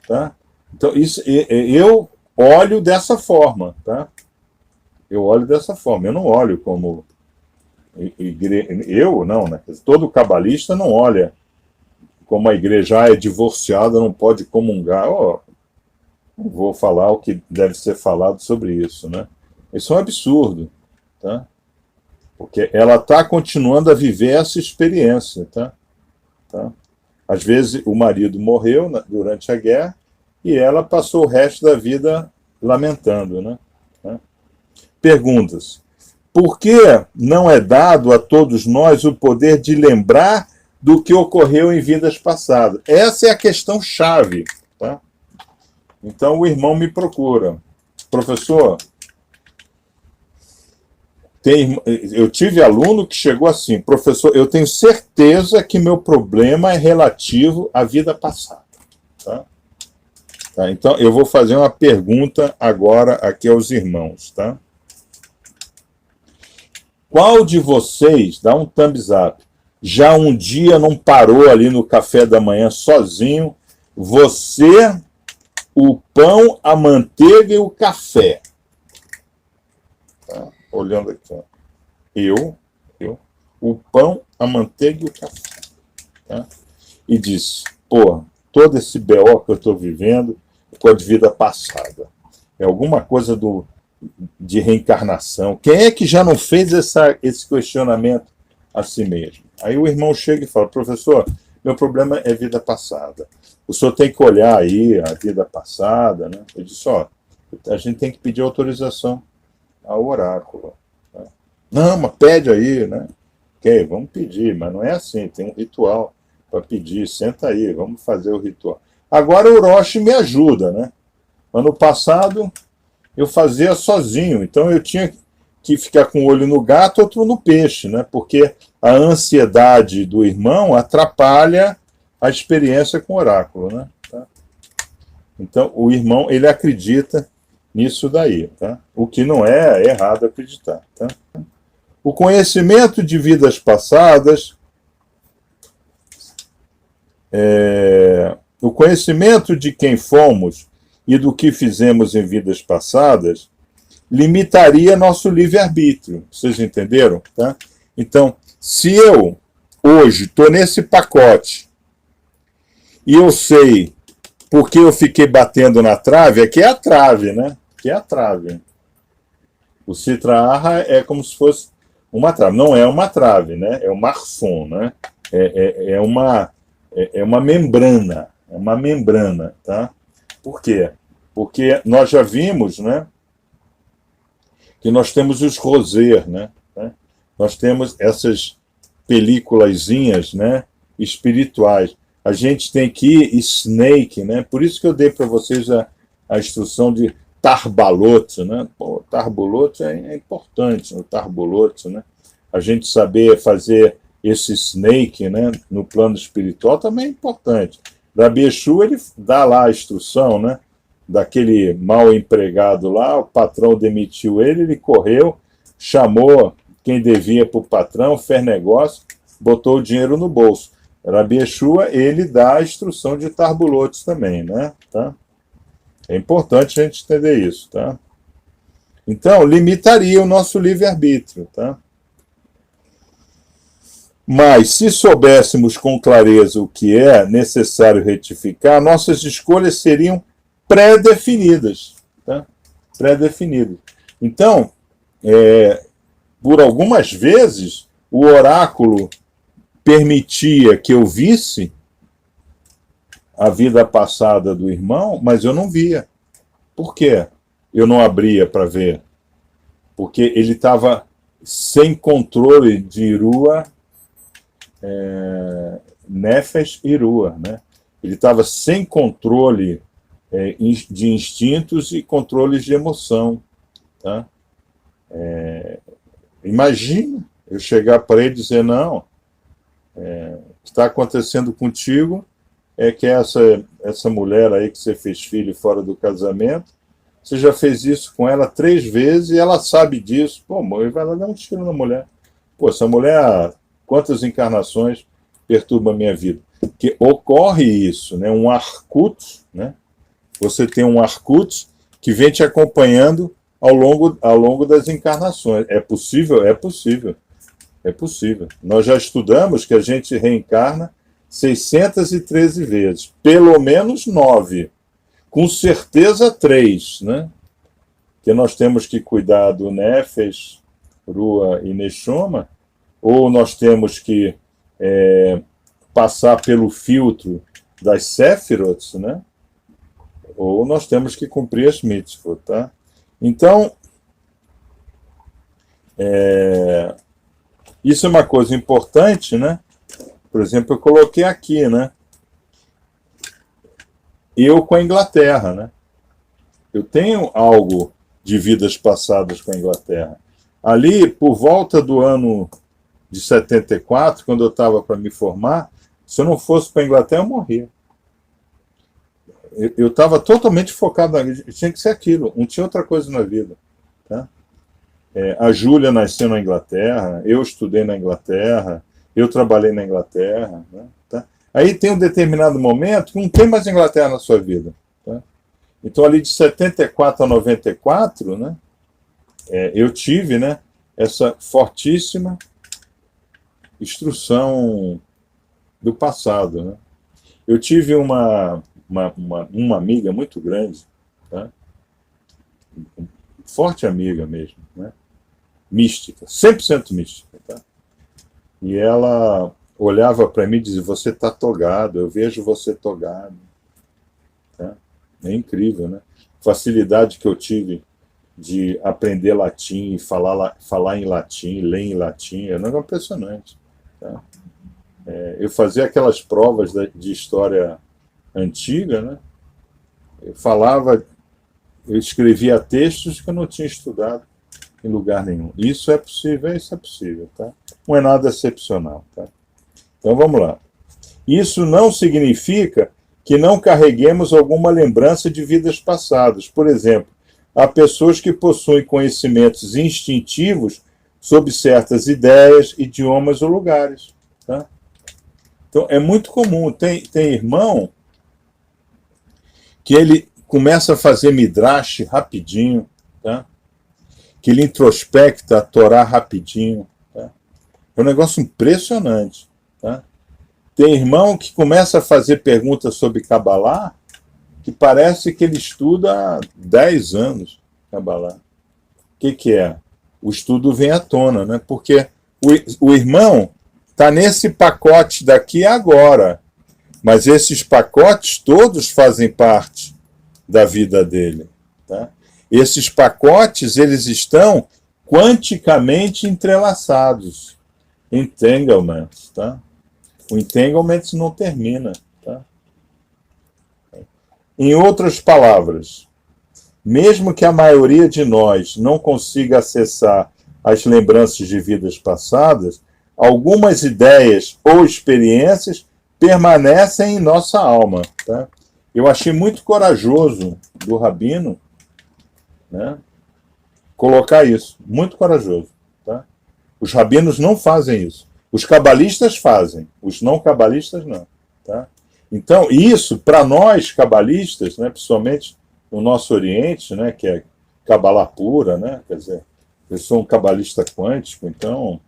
Speaker 1: Tá? Então, isso, eu olho dessa forma. Tá? Eu olho dessa forma. Eu não olho como... Eu não, né? Todo cabalista não olha como a igreja é divorciada, não pode comungar. Não vou falar o que deve ser falado sobre isso, né? Isso é um absurdo, tá? Porque ela está continuando a viver essa experiência, tá? Tá? Às vezes o marido morreu durante a guerra e ela passou o resto da vida lamentando, né? Tá? Perguntas. Por que não é dado a todos nós o poder de lembrar do que ocorreu em vidas passadas? Essa é a questão chave, tá? Então o irmão me procura. Professor, eu tive aluno que chegou assim, professor, eu tenho certeza que meu problema é relativo à vida passada. Tá? Tá, então, eu vou fazer uma pergunta agora aqui aos irmãos. Tá? Qual de vocês, dá um thumbs up, já um dia não parou ali no café da manhã sozinho, você, o pão, a manteiga e o café? Tá? Olhando aqui, ó. Eu, o pão, a manteiga e o café. Tá? E disse, todo esse BO que eu estou vivendo é com a vida passada. É alguma coisa de reencarnação. Quem é que já não fez esse questionamento a si mesmo? Aí o irmão chega e fala, professor, meu problema é vida passada. O senhor tem que olhar aí a vida passada, né? Eu disse, a gente tem que pedir autorização ao oráculo. Tá? Não, mas pede aí, né? Ok, vamos pedir, mas não é assim, tem um ritual para pedir, senta aí, vamos fazer o ritual. Agora o Roche me ajuda, né? Ano passado eu fazia sozinho, então eu tinha que ficar com um olho no gato, outro no peixe, né? Porque a ansiedade do irmão atrapalha a experiência com o oráculo, né? Tá? Então o irmão, ele acredita nisso daí, tá? O que não é errado acreditar, tá? O conhecimento de vidas passadas, o conhecimento de quem fomos e do que fizemos em vidas passadas, limitaria nosso livre-arbítrio. Vocês entenderam? Tá? Então, se eu, hoje, estou nesse pacote e eu sei porque eu fiquei batendo na trave, aqui é a trave, né? Aqui é a trave. O Sitra Ahra é como se fosse uma trave. Não é uma trave, né? É um marfon, né? É uma membrana. É uma membrana, tá? Por quê? Porque nós já vimos, né? Que nós temos os rosés, né? Nós temos essas películazinhas, né? Espirituais. A gente tem que snake, né? Por isso que eu dei para vocês a instrução de tarbalot, né? Tarbalot é importante, o tarbalot, né? A gente saber fazer esse snake, né? No plano espiritual também é importante. Rabi Yeshua, ele dá lá a instrução, né? Daquele mal empregado lá, o patrão demitiu ele correu, chamou quem devia para o patrão, fez negócio, botou o dinheiro no bolso. Rabi Yeshua, ele dá a instrução de Tarbulot também, né? Tá? É importante a gente entender isso, tá? Então, limitaria o nosso livre-arbítrio, tá? Mas, se soubéssemos com clareza o que é necessário retificar, nossas escolhas seriam pré-definidas, tá? Pré-definidas. Então, por algumas vezes, o oráculo permitia que eu visse a vida passada do irmão, mas eu não via. Por quê? Eu não abria para ver. Porque ele estava sem controle de Irua, Nefesh Irua, né? Ele estava sem controle de instintos e controles de emoção. Tá? Imagina eu chegar para ele e dizer, não, o que está acontecendo contigo é que essa mulher aí que você fez filho fora do casamento, você já fez isso com ela 3 vezes e ela sabe disso. Pô, ele vai lá dar um tiro na mulher. Pô, essa mulher, quantas encarnações perturba a minha vida? Porque ocorre isso, né? Um Arkut, né? Você tem um Arkut que vem te acompanhando ao longo das encarnações. É possível? É possível. É possível. Nós já estudamos que a gente reencarna 613 vezes. Pelo menos 9. Com certeza 3, né? Que nós temos que cuidar do Nefesh, Rua e Neshoma, ou nós temos que passar pelo filtro das Sefirot, né? Ou nós temos que cumprir as mitzvot, tá? Então, isso é uma coisa importante, né? Por exemplo, eu coloquei aqui, né? Eu com a Inglaterra, né? Eu tenho algo de vidas passadas com a Inglaterra. Ali, por volta do ano de 74, quando eu estava para me formar, se eu não fosse para a Inglaterra, eu morria. Eu estava totalmente focado tinha que ser aquilo, não tinha outra coisa na vida. Tá? A Júlia nasceu na Inglaterra, eu estudei na Inglaterra, eu trabalhei na Inglaterra. Né? Tá? Aí tem um determinado momento que não tem mais Inglaterra na sua vida. Tá? Então, ali de 74 a 94, né, eu tive, né, essa fortíssima instrução do passado. Né? Eu tive uma amiga muito grande, tá? Forte amiga mesmo, né? Mística, 100% mística. Tá? E ela olhava para mim e dizia, você está togado, eu vejo você togado. Tá? É incrível, né? Facilidade que eu tive de aprender latim, falar em latim, ler em latim, é um negócio impressionante. Tá? Eu fazia aquelas provas de história antiga, né? Eu escrevia textos que eu não tinha estudado em lugar nenhum. Isso é possível, tá? Não é nada excepcional, tá? Então vamos lá. Isso não significa que não carreguemos alguma lembrança de vidas passadas. Por exemplo, há pessoas que possuem conhecimentos instintivos sobre certas ideias, idiomas ou lugares, tá? Então é muito comum. Tem irmão que ele começa a fazer midrash rapidinho, tá? Que ele introspecta a Torá rapidinho. Tá? É um negócio impressionante. Tá? Tem irmão que começa a fazer perguntas sobre Kabbalah que parece que ele estuda há 10 anos Kabbalah. O que é? O estudo vem à tona, né? Porque o irmão está nesse pacote daqui agora. Mas esses pacotes todos fazem parte da vida dele. Tá? Esses pacotes, eles estão quanticamente entrelaçados. Entanglements. Tá? O entanglement não termina. Tá? Em outras palavras, mesmo que a maioria de nós não consiga acessar as lembranças de vidas passadas, algumas ideias ou experiências permanecem em nossa alma. Tá? Eu achei muito corajoso do Rabino, né, colocar isso. Muito corajoso. Tá? Os rabinos não fazem isso. Os cabalistas fazem, os não cabalistas não. Tá? Então, isso, para nós cabalistas, né, principalmente no nosso Oriente, né, que é Cabalá pura, né, quer dizer, eu sou um cabalista quântico, então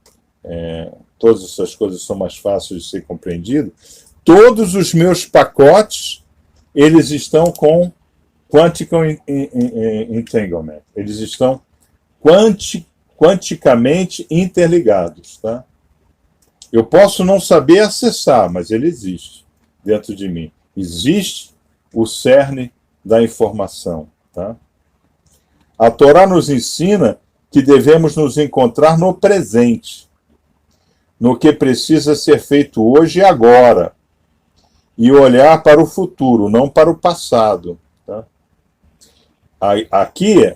Speaker 1: todas essas coisas são mais fáceis de ser compreendidas. Todos os meus pacotes, eles estão com Quantical Entanglement. Eles estão quanticamente interligados. Tá? Eu posso não saber acessar, mas ele existe dentro de mim. Existe o cerne da informação. Tá? A Torá nos ensina que devemos nos encontrar no presente, no que precisa ser feito hoje e agora, e olhar para o futuro, não para o passado. Tá? Aqui,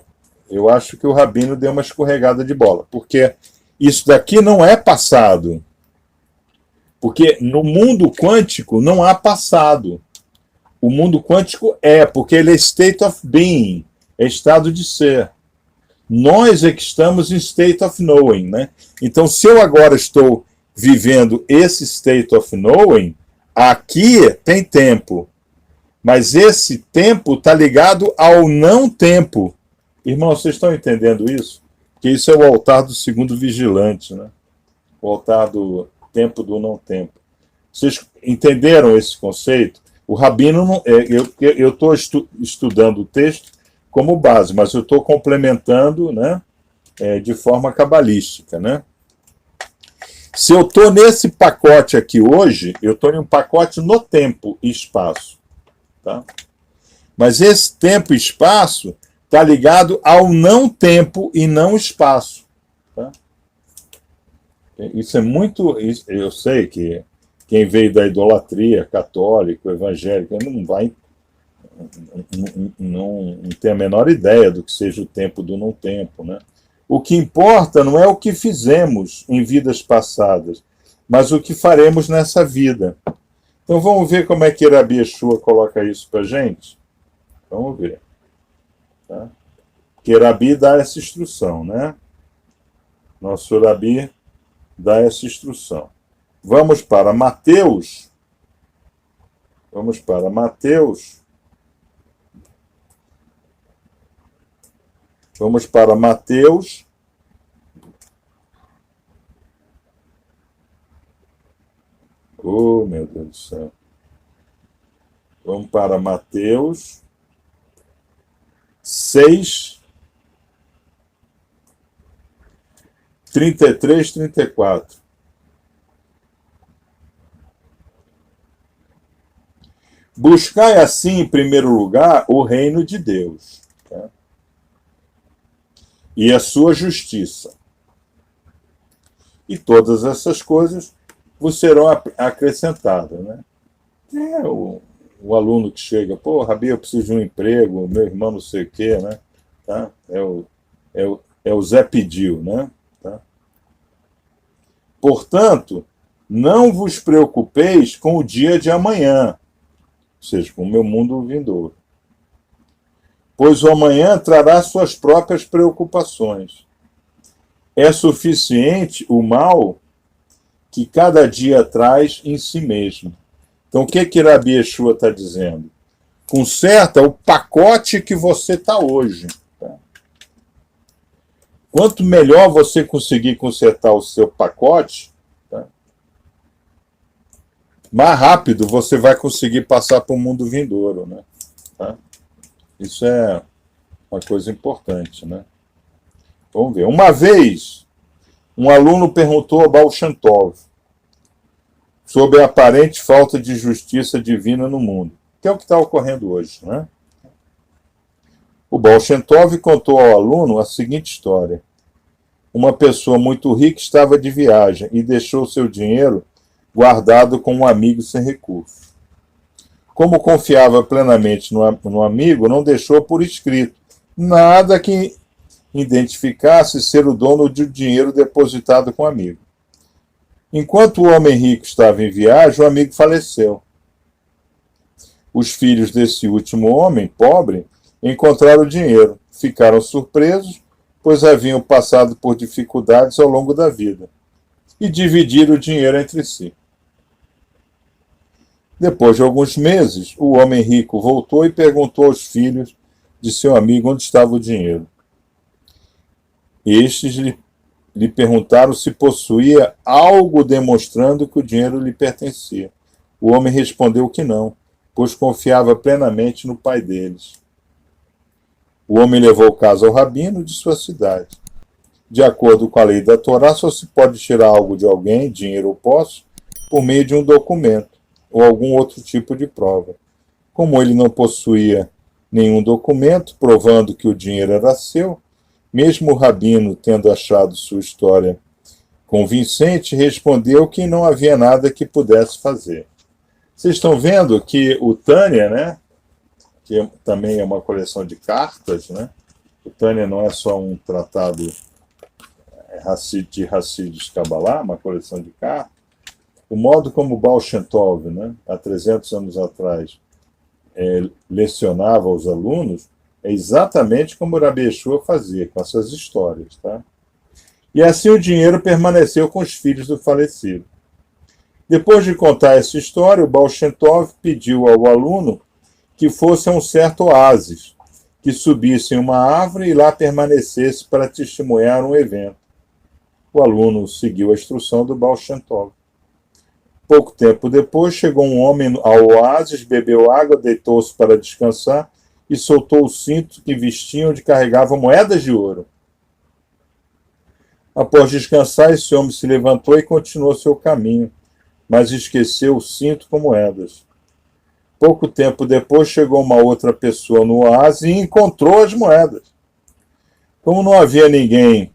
Speaker 1: eu acho que o Rabino deu uma escorregada de bola, porque isso daqui não é passado. Porque no mundo quântico não há passado. O mundo quântico porque ele é state of being, é estado de ser. Nós é que estamos em state of knowing, né? Então, se eu agora estou vivendo esse state of knowing, aqui tem tempo. Mas esse tempo está ligado ao não tempo. Irmão, vocês estão entendendo isso? Porque isso é o altar do segundo vigilante, né? O altar do tempo do não tempo. Vocês entenderam esse conceito? O Rabino, não, eu estou estudando o texto como base, mas eu estou complementando, né, de forma cabalística. Né? Se eu estou nesse pacote aqui hoje, eu estou em um pacote no tempo e espaço. Tá? Mas esse tempo e espaço está ligado ao não tempo e não espaço. Tá? Isso é muito... Eu sei que quem veio da idolatria católica, evangélica, não tem a menor ideia do que seja o tempo do não tempo. Né? O que importa não é o que fizemos em vidas passadas, mas o que faremos nessa vida. Então vamos ver como é que Rabi Yeshua coloca isso para a gente? Vamos ver. Tá? Que Rabi dá essa instrução, né? Nosso Rabi dá essa instrução. Vamos para Mateus. Vamos para Mateus. Vamos para Mateus. Oh, meu Deus do céu. Vamos para Mateus 6, 33, 34. Buscai assim, em primeiro lugar, o reino de Deus, tá? E a sua justiça. E todas essas coisas vos serão acrescentadas. Né? O aluno que chega, pô, Rabi, eu preciso de um emprego, meu irmão não sei o quê, né? Tá? É o Zé pediu, né? Tá? Portanto, não vos preocupeis com o dia de amanhã, ou seja, com o meu mundo vindouro. Pois o amanhã trará suas próprias preocupações. É suficiente o mal que cada dia traz em si mesmo. Então, o que Rabi Yeshua está dizendo? Conserta o pacote que você está hoje. Tá? Quanto melhor você conseguir consertar o seu pacote, tá? Mais rápido você vai conseguir passar para o mundo vindouro. Né? Tá? Isso é uma coisa importante. Né? Vamos ver. Uma vez, um aluno perguntou ao Baal Shem Tov sobre a aparente falta de justiça divina no mundo, que é o que está ocorrendo hoje. Né? O Baal Shem Tov contou ao aluno a seguinte história. Uma pessoa muito rica estava de viagem e deixou seu dinheiro guardado com um amigo sem recursos. Como confiava plenamente no amigo, não deixou por escrito nada que identificasse ser o dono de dinheiro depositado com o amigo. Enquanto o homem rico estava em viagem, o amigo faleceu. Os filhos desse último homem, pobre, encontraram o dinheiro. Ficaram surpresos, pois haviam passado por dificuldades ao longo da vida. e dividir o dinheiro entre si. Depois de alguns meses, o homem rico voltou e perguntou aos filhos de seu amigo onde estava o dinheiro. Estes lhe perguntaram se possuía algo demonstrando que o dinheiro lhe pertencia. O homem respondeu que não, pois confiava plenamente no pai deles. O homem levou o caso ao rabino de sua cidade. De acordo com a lei da Torá, só se pode tirar algo de alguém, dinheiro ou posse, por meio de um documento ou algum outro tipo de prova. Como ele não possuía nenhum documento provando que o dinheiro era seu, mesmo o rabino, tendo achado sua história convincente, respondeu que não havia nada que pudesse fazer. Vocês estão vendo que o Tânia, né, que também é uma coleção de cartas, né? O Tânia não é só um tratado de Hassidus Kabbalah, uma coleção de cartas. O modo como Baal Shem Tov, né, há 300 anos atrás, lecionava aos alunos, é exatamente como o Rabi Yeshua fazia, com essas histórias. Tá? E assim o dinheiro permaneceu com os filhos do falecido. Depois de contar essa história, o Baal Shem Tov pediu ao aluno que fosse a um certo oásis, que subisse em uma árvore e lá permanecesse para testemunhar um evento. O aluno seguiu a instrução do Baal Shem Tov. Pouco tempo depois, chegou um homem ao oásis, bebeu água, deitou-se para descansar e soltou o cinto que vestia, onde carregava moedas de ouro. Após descansar, esse homem se levantou e continuou seu caminho, mas esqueceu o cinto com moedas. Pouco tempo depois, chegou uma outra pessoa no oásis e encontrou as moedas. Como não havia ninguém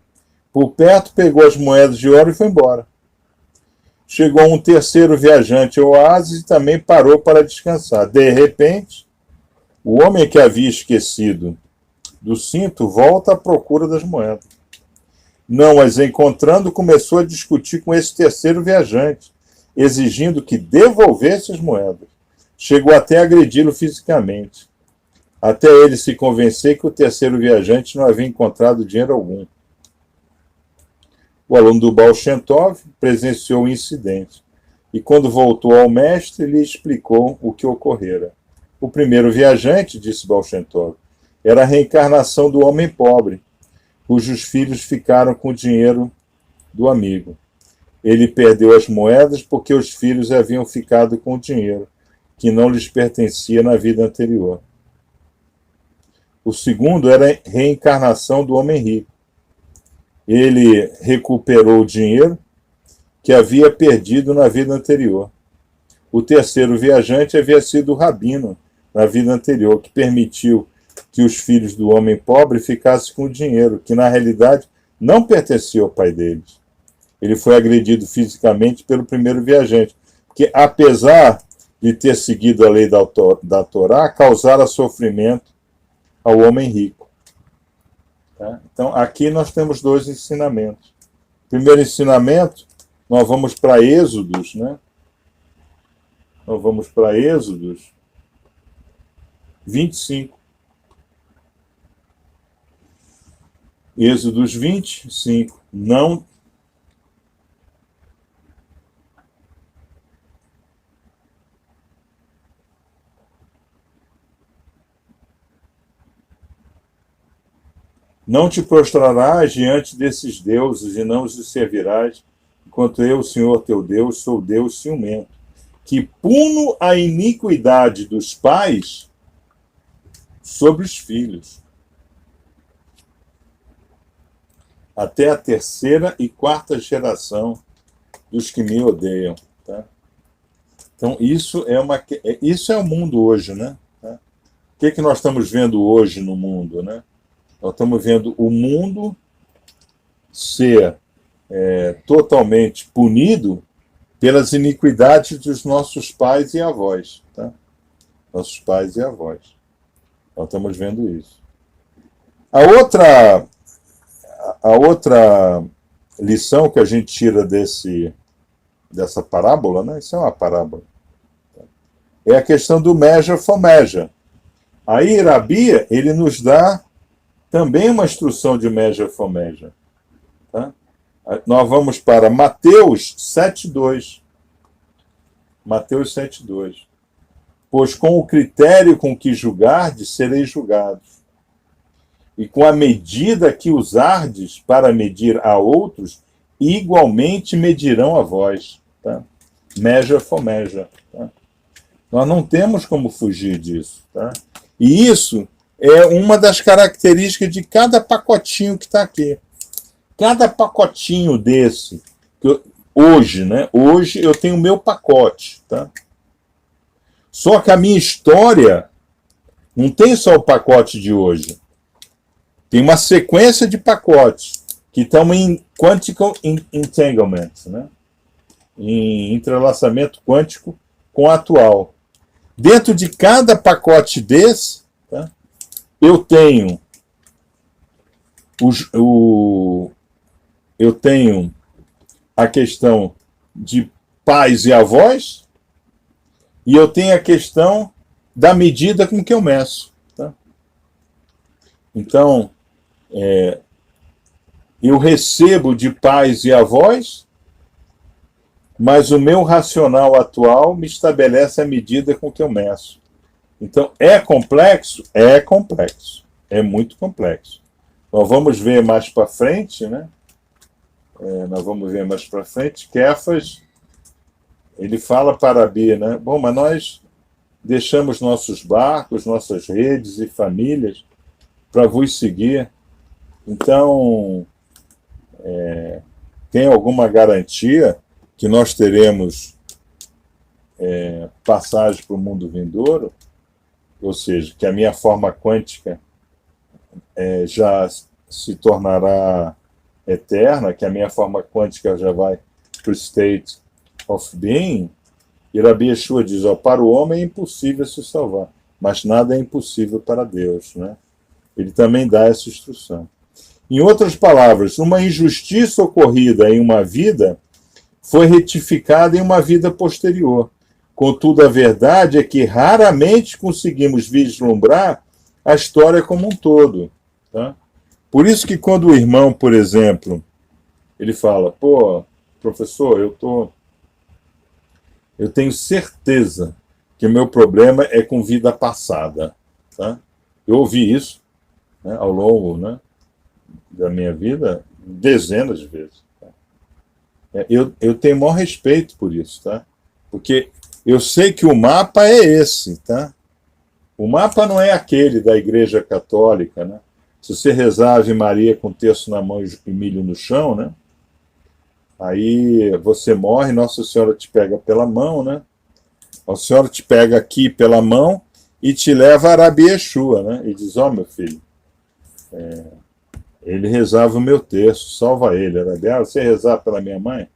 Speaker 1: por perto, pegou as moedas de ouro e foi embora. Chegou um terceiro viajante ao oásis e também parou para descansar. De repente, o homem que havia esquecido do cinto volta à procura das moedas. Não as encontrando, começou a discutir com esse terceiro viajante, exigindo que devolvesse as moedas. Chegou até a agredi-lo fisicamente, até ele se convencer que o terceiro viajante não havia encontrado dinheiro algum. O aluno do Baal Shem Tov presenciou o incidente e, quando voltou ao mestre, lhe explicou o que ocorrera. O primeiro viajante, disse Baal Shem Tov, era a reencarnação do homem pobre, cujos filhos ficaram com o dinheiro do amigo. Ele perdeu as moedas porque os filhos haviam ficado com o dinheiro, que não lhes pertencia na vida anterior. O segundo era a reencarnação do homem rico. Ele recuperou o dinheiro que havia perdido na vida anterior. O terceiro viajante havia sido o rabino na vida anterior, que permitiu que os filhos do homem pobre ficassem com o dinheiro, que na realidade não pertencia ao pai deles. Ele foi agredido fisicamente pelo primeiro viajante, que, apesar de ter seguido a lei da Torá, causara sofrimento ao homem rico. Tá? Então, aqui nós temos dois ensinamentos. Primeiro ensinamento, nós vamos para Êxodos, né? Nós vamos para Êxodos 25. Êxodos 25. Não te prostrarás diante desses deuses e não os servirás, enquanto eu, Senhor teu Deus, sou Deus ciumento, que puno a iniquidade dos pais sobre os filhos, até a terceira e quarta geração dos que me odeiam. Tá? Então, isso é o mundo hoje, né? Tá? O que nós estamos vendo hoje no mundo, né? Nós estamos vendo o mundo ser totalmente punido pelas iniquidades dos nossos pais e avós. Tá? Nossos pais e avós. Nós estamos vendo isso. A outra lição que a gente tira dessa parábola, né? Isso é uma parábola, é a questão do measure for measure. Aí, Rabi, ele nos dá também uma instrução de measure for measure. Tá? Nós vamos para Mateus 7,2. Mateus 7,2. Pois com o critério com que julgardes, sereis julgados. E com a medida que usardes para medir a outros, igualmente medirão a vós. Tá? Measure for measure. Tá? Nós não temos como fugir disso. Tá? E isso é uma das características de cada pacotinho que está aqui. Cada pacotinho desse, hoje, né? Hoje eu tenho o meu pacote. Tá? Só que a minha história não tem só o pacote de hoje. Tem uma sequência de pacotes que estão em quantical entanglement, né? Em entrelaçamento quântico com o atual. Dentro de cada pacote desse, tá? Eu tenho eu tenho a questão de pais e avós e eu tenho a questão da medida com que eu meço. Tá? Então, eu recebo de pais e avós, mas o meu racional atual me estabelece a medida com que eu meço. Então, é complexo? É complexo. É muito complexo. Nós vamos ver mais para frente, né? Kéfas, ele fala para B, né? Bom, mas nós deixamos nossos barcos, nossas redes e famílias para vos seguir. Então, tem alguma garantia que nós teremos passagem para o mundo vindouro? Ou seja, que a minha forma quântica já se tornará eterna, que a minha forma quântica já vai para o state of being? E Rabi Yeshua diz, para o homem é impossível se salvar, mas nada é impossível para Deus. Né? Ele também dá essa instrução. Em outras palavras, uma injustiça ocorrida em uma vida foi retificada em uma vida posterior. Contudo, a verdade é que raramente conseguimos vislumbrar a história como um todo. Tá? Por isso que quando o irmão, por exemplo, ele fala, professor, eu tenho certeza que o meu problema é com vida passada. Tá? Eu ouvi isso, né, ao longo, né, da minha vida dezenas de vezes. Tá? Eu tenho o maior respeito por isso, tá? Porque eu sei que o mapa é esse, tá? O mapa não é aquele da Igreja Católica, né? Se você rezar Ave Maria com terço na mão e milho no chão, né? Aí você morre, Nossa Senhora te pega pela mão, né? A Senhora te pega aqui pela mão e te leva a Rabi Yeshua, né? E diz, meu filho, ele rezava o meu terço, salva ele. Você rezar pela minha mãe?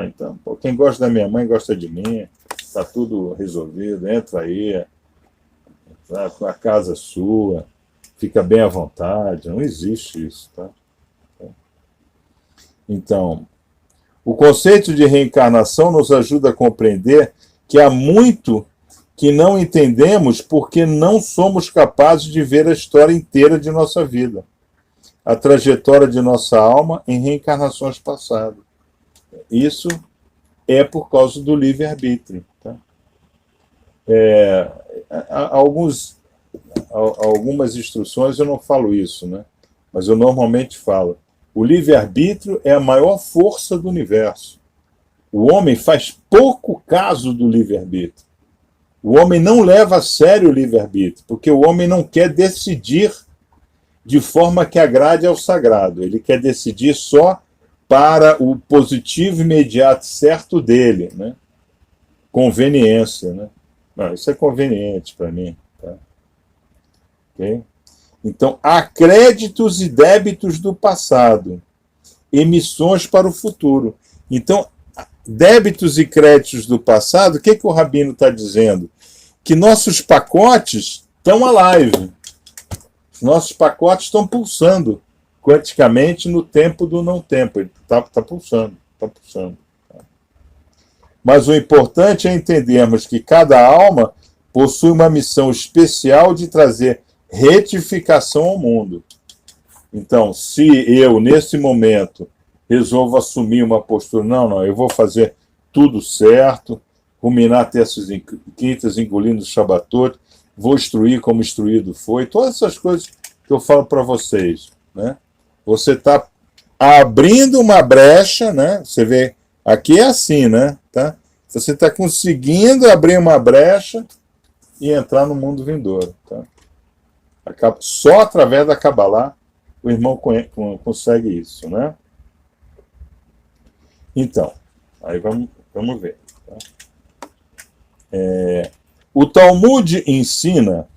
Speaker 1: Então, quem gosta da minha mãe gosta de mim, está tudo resolvido, entra aí, a casa é sua, fica bem à vontade, não existe isso. Tá? Então, o conceito de reencarnação nos ajuda a compreender que há muito que não entendemos porque não somos capazes de ver a história inteira de nossa vida, a trajetória de nossa alma em reencarnações passadas. Isso é por causa do livre-arbítrio. Tá? Algumas instruções eu não falo isso, né? Mas eu normalmente falo. O livre-arbítrio é a maior força do universo. O homem faz pouco caso do livre-arbítrio. O homem não leva a sério o livre-arbítrio, porque o homem não quer decidir de forma que agrade ao sagrado. Ele quer decidir só para o positivo imediato certo dele, né? Conveniência, né? Não, isso é conveniente para mim. Tá? Okay? Então, há créditos e débitos do passado, emissões para o futuro. Então, débitos e créditos do passado, o que o Rabino está dizendo? Que nossos pacotes estão alive. Os nossos pacotes estão pulsando quanticamente no tempo do não tempo. Ele está pulsando, está pulsando. Mas o importante é entendermos que cada alma possui uma missão especial de trazer retificação ao mundo. Então, se eu, nesse momento, resolvo assumir uma postura. Não, eu vou fazer tudo certo, ruminar terças e quintas, engolindo o Shabatot, vou instruir como instruído foi, todas essas coisas que eu falo para vocês, né? Você está abrindo uma brecha, né? Você vê, aqui é assim, né? Tá? Você está conseguindo abrir uma brecha e entrar no mundo vindouro. Tá? Só através da Kabbalah o irmão consegue isso, né? Então, aí vamos ver. Tá? O Talmud ensina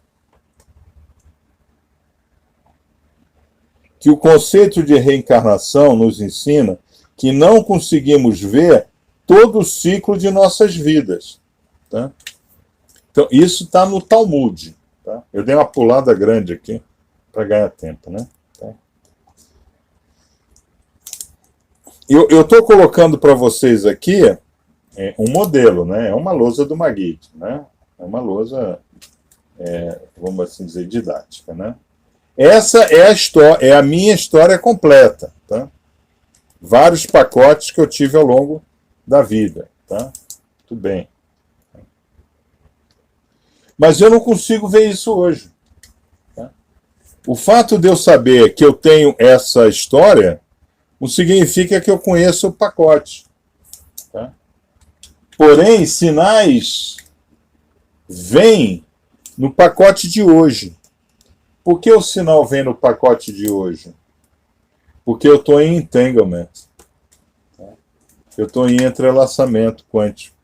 Speaker 1: que o conceito de reencarnação nos ensina que não conseguimos ver todo o ciclo de nossas vidas. Tá? Então, isso está no Talmud. Tá? Eu dei uma pulada grande aqui para ganhar tempo. Né? Tá? Eu estou colocando para vocês aqui um modelo, né? É uma lousa do Maguid, né? É uma lousa, vamos assim dizer, didática. Né? Essa é a história, é a minha história completa. Tá? Vários pacotes que eu tive ao longo da vida. Tá? Tudo bem. Mas eu não consigo ver isso hoje. Tá? O fato de eu saber que eu tenho essa história não significa que eu conheço o pacote. Tá? Porém, sinais vêm no pacote de hoje. Por que o sinal vem no pacote de hoje? Porque eu estou em entanglement. Tá? Eu estou em entrelaçamento quântico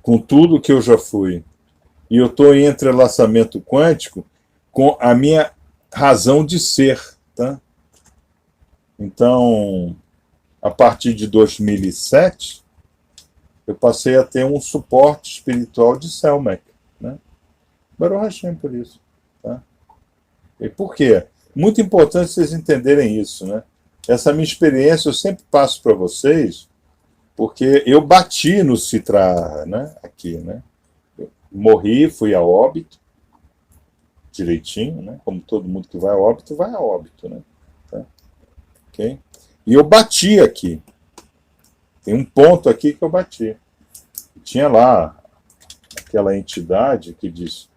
Speaker 1: com tudo que eu já fui. E eu estou em entrelaçamento quântico com a minha razão de ser. Tá? Então, a partir de 2007, eu passei a ter um suporte espiritual de Selmek. Né? Baruch Hashem por isso. Tá? E por quê? Muito importante vocês entenderem isso. Né? Essa minha experiência eu sempre passo para vocês, porque eu bati no Sitra, né? Aqui, né? Morri, fui a óbito, direitinho, né? Como todo mundo que vai a óbito, né? Tá? Okay? E eu bati aqui. Tem um ponto aqui que eu bati. Tinha lá aquela entidade que diz: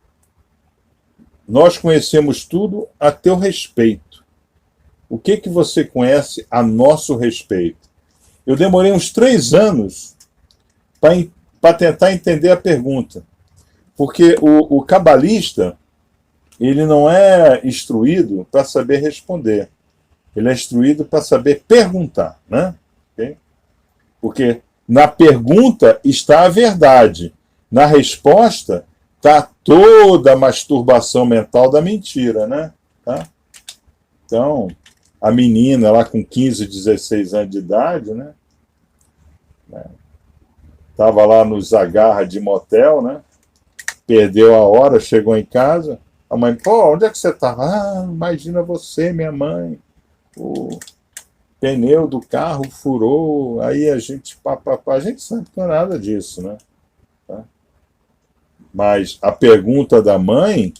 Speaker 1: nós conhecemos tudo a teu respeito. O que você conhece a nosso respeito? Eu demorei uns 3 anos para tentar entender a pergunta. Porque o cabalista, ele não é instruído para saber responder. Ele é instruído para saber perguntar. Né? Okay? Porque na pergunta está a verdade. Na resposta está toda a masturbação mental da mentira. Né? Tá? Então, a menina lá com 15, 16 anos de idade, né? Estava lá nos agarra de motel, né? Perdeu a hora, chegou em casa, a mãe, pô, onde é que você está? Ah, imagina você, minha mãe, o pneu do carro furou, aí a gente, a gente sabe que não é nada disso, né? Tá? Mas a pergunta da mãe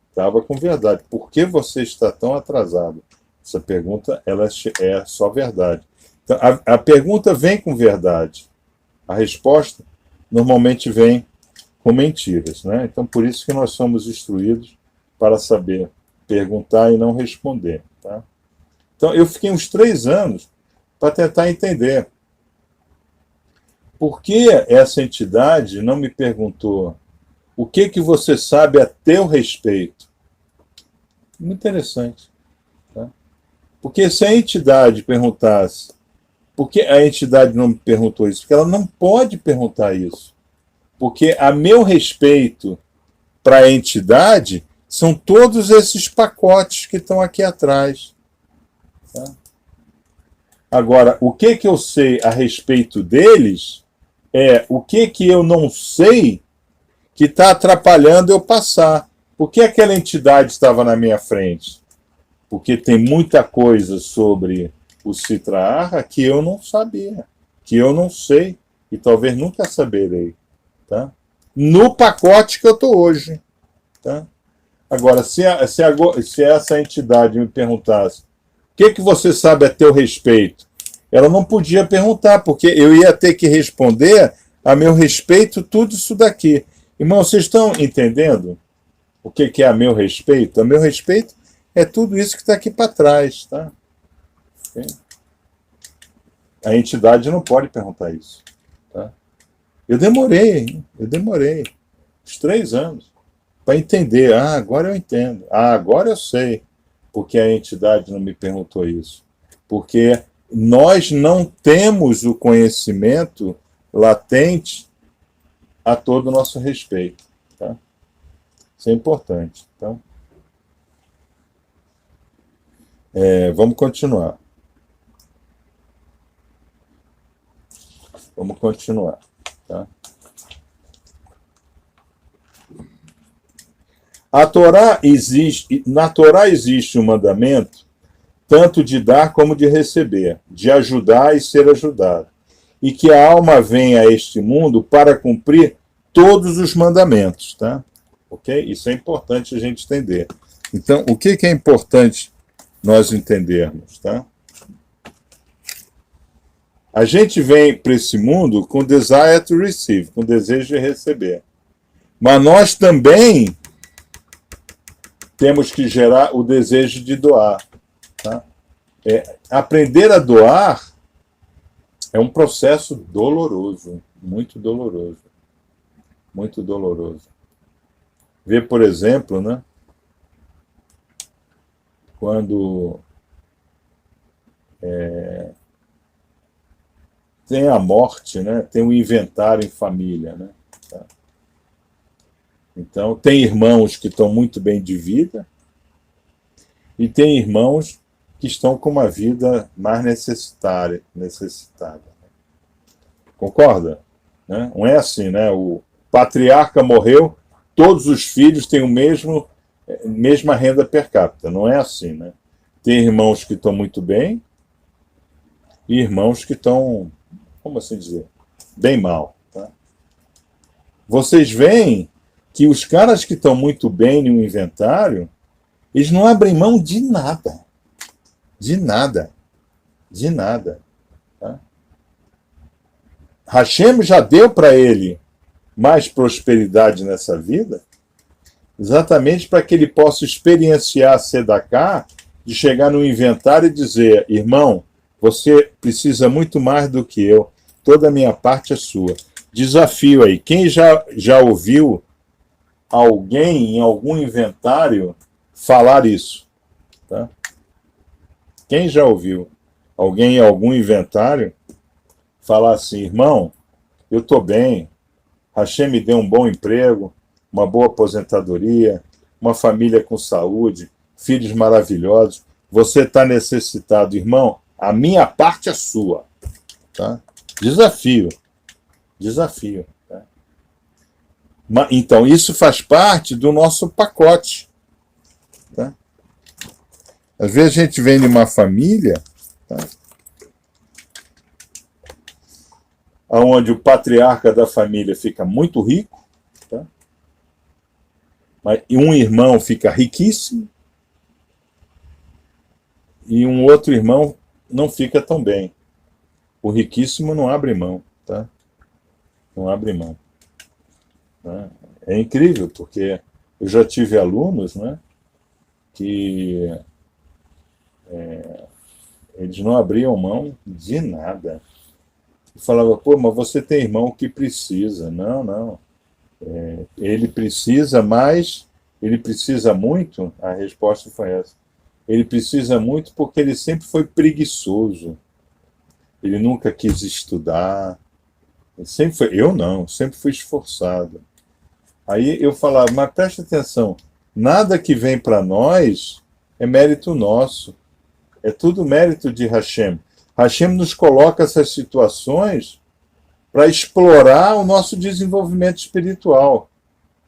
Speaker 1: estava com verdade. Por que você está tão atrasado? Essa pergunta ela é só verdade. Então, a pergunta vem com verdade. A resposta normalmente vem com mentiras, né? Então, por isso que nós somos instruídos para saber perguntar e não responder. Tá? Então, eu fiquei uns 3 anos para tentar entender por que essa entidade não me perguntou o que você sabe a teu respeito. Muito interessante. Tá? Porque se a entidade perguntasse por que a entidade não me perguntou isso? Porque ela não pode perguntar isso. Porque a meu respeito para a entidade são todos esses pacotes que estão aqui atrás. Tá? Agora, o que eu sei a respeito deles é o que eu não sei que está atrapalhando eu passar. Por que aquela entidade estava na minha frente? Porque tem muita coisa sobre o Sitra Ahra que eu não sabia, que eu não sei e talvez nunca saberei. Tá? No pacote que eu estou hoje. Tá? Agora, se essa entidade me perguntasse o que você sabe a teu respeito, ela não podia perguntar, porque eu ia ter que responder a meu respeito tudo isso daqui. Irmão, vocês estão entendendo o que é a meu respeito? A meu respeito é tudo isso que está aqui para trás, tá? Okay? A entidade não pode perguntar isso. Tá? Eu demorei uns 3 anos para entender. Ah, agora eu entendo. Ah, agora eu sei porque a entidade não me perguntou isso. Porque nós não temos o conhecimento latente a todo o nosso respeito. Tá? Isso é importante. Então, vamos continuar. Vamos continuar. Tá? Na Torá existe um mandamento tanto de dar como de receber, de ajudar e ser ajudado, e que a alma vem a este mundo para cumprir todos os mandamentos, tá? Ok? Isso é importante a gente entender. Então, o que é importante nós entendermos, tá? A gente vem para esse mundo com desire to receive, com desejo de receber. Mas nós também temos que gerar o desejo de doar. Tá? Aprender a doar é um processo doloroso, muito doloroso. Muito doloroso. Vê, por exemplo, né, quando tem a morte, né, tem um inventário em família. Né, tá? Então, tem irmãos que estão muito bem de vida e tem irmãos que estão com uma vida mais necessitada. Concorda? Né? Não é assim, né? O patriarca morreu, todos os filhos têm mesma renda per capita. Não é assim, né? Tem irmãos que estão muito bem e irmãos que estão, como assim dizer, bem mal. Tá? Vocês veem que os caras que estão muito bem no inventário, eles não abrem mão de nada. De nada. De nada. Tá? Hashem já deu para ele mais prosperidade nessa vida, exatamente para que ele possa experienciar a Sedaká, de chegar no inventário e dizer, irmão, você precisa muito mais do que eu, toda a minha parte é sua. Desafio aí, quem já ouviu alguém em algum inventário falar isso? Tá? Quem já ouviu alguém em algum inventário falar assim, irmão, eu estou bem, Hashem me deu um bom emprego, uma boa aposentadoria, uma família com saúde, filhos maravilhosos, você está necessitado, irmão, a minha parte é sua. Tá? Desafio. Desafio. Tá? Então, isso faz parte do nosso pacote. Tá? Às vezes a gente vem de uma família, tá, onde o patriarca da família fica muito rico, tá, e um irmão fica riquíssimo, e um outro irmão não fica tão bem. O riquíssimo não abre mão. Tá? Não abre mão. Tá? É incrível, porque eu já tive alunos, né, que eles não abriam mão de nada. E falava, pô, mas você tem irmão que precisa. Não. Ele precisa mais, ele precisa muito, a resposta foi essa. Ele precisa muito porque ele sempre foi preguiçoso. Ele nunca quis estudar. Eu não, sempre fui esforçado. Aí eu falava, mas preste atenção, nada que vem para nós é mérito nosso. É tudo mérito de Hashem. Hashem nos coloca essas situações para explorar o nosso desenvolvimento espiritual.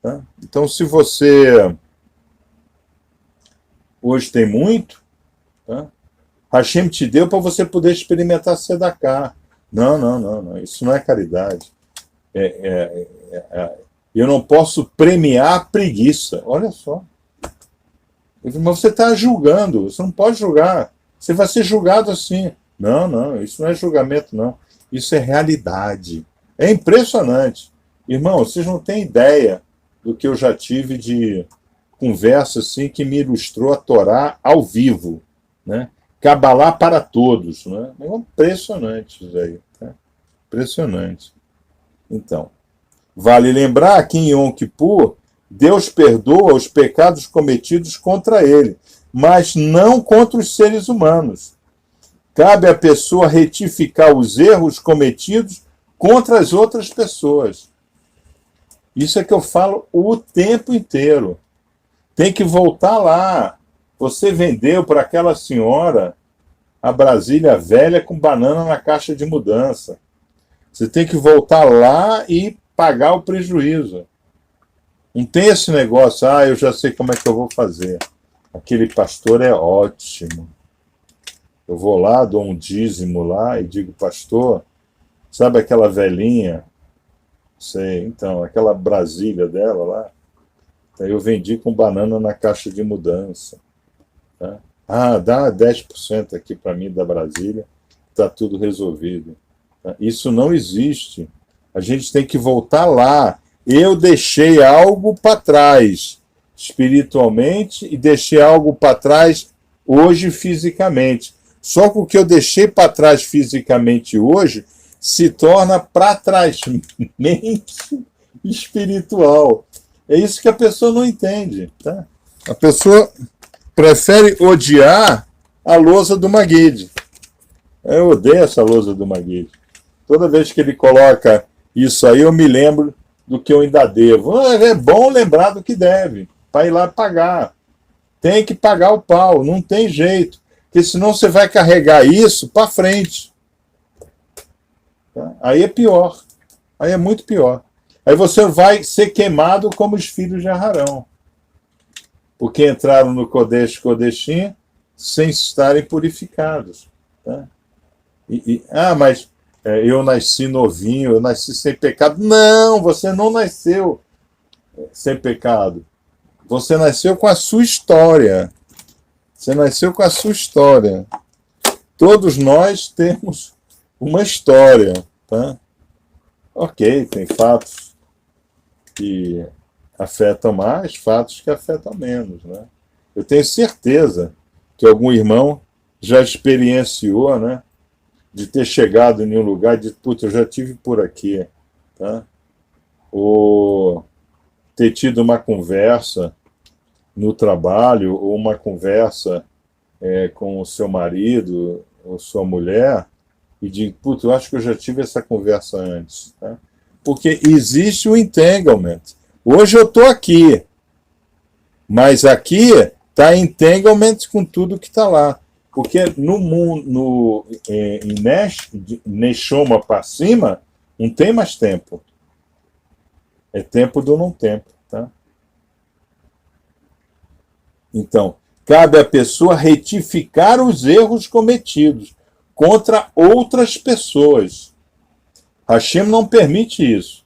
Speaker 1: Tá? Então, se você hoje tem muito, tá? Hashem te deu para você poder experimentar Sedaká. Não. Isso não é caridade. Eu não posso premiar a preguiça. Olha só. Mas você está julgando. Você não pode julgar. Você vai ser julgado assim. Não, não, isso não é julgamento, não. Isso é realidade. É impressionante. Irmão, vocês não têm ideia do que eu já tive de conversa assim que me ilustrou a Torá ao vivo, né? Cabalá para todos, né? É impressionante isso aí, tá? Impressionante. Então, vale lembrar que em Yom Kippur, Deus perdoa os pecados cometidos contra ele, mas não contra os seres humanos. Cabe à pessoa retificar os erros cometidos contra as outras pessoas. Isso é que eu falo o tempo inteiro. Tem que voltar lá. Você vendeu para aquela senhora a Brasília velha com banana na caixa de mudança. Você tem que voltar lá e pagar o prejuízo. Não tem esse negócio, eu já sei como é que eu vou fazer. Aquele pastor é ótimo. Eu vou lá, dou um dízimo lá e digo, pastor, sabe aquela velhinha? Sei, então, aquela Brasília dela lá, eu vendi com banana na caixa de mudança. Tá? Dá 10% aqui para mim da Brasília, está tudo resolvido. Tá? Isso não existe. A gente tem que voltar lá. Eu deixei algo para trás, espiritualmente, e deixei algo para trás hoje fisicamente. Só que o que eu deixei para trás fisicamente hoje se torna para trás mente espiritual. É isso que a pessoa não entende. Tá? A pessoa prefere odiar a lousa do Maguide. Eu odeio essa lousa do Maguide. Toda vez que ele coloca isso aí, eu me lembro do que eu ainda devo. É bom lembrar do que deve, para ir lá pagar. Tem que pagar o pau, não tem jeito. Porque senão você vai carregar isso para frente. Tá? Aí é pior. Aí é muito pior. Aí você vai ser queimado como os filhos de Ararão. Porque entraram no Kodesh Kodeshim sem estarem purificados. Tá? Mas eu nasci novinho, eu nasci sem pecado. Não, você não nasceu sem pecado. Você nasceu com a sua história. Você nasceu com a sua história. Todos nós temos uma história. Tá? Ok, tem fatos que afetam mais, fatos que afetam menos. Né? Eu tenho certeza que algum irmão já experienciou, né, de ter chegado em um lugar e de, putz, eu já tive por aqui. Tá? Ou ter tido uma conversa no trabalho, ou uma conversa com o seu marido ou sua mulher, e de, putz, eu acho que eu já tive essa conversa antes. Tá? Porque existe o entanglement. Hoje eu estou aqui, mas aqui está entanglement com tudo que está lá. Porque no mundo, em Neshoma para cima, não tem mais tempo. É tempo do não tempo. Tá? Então, cabe à pessoa retificar os erros cometidos contra outras pessoas. Hashem não permite isso.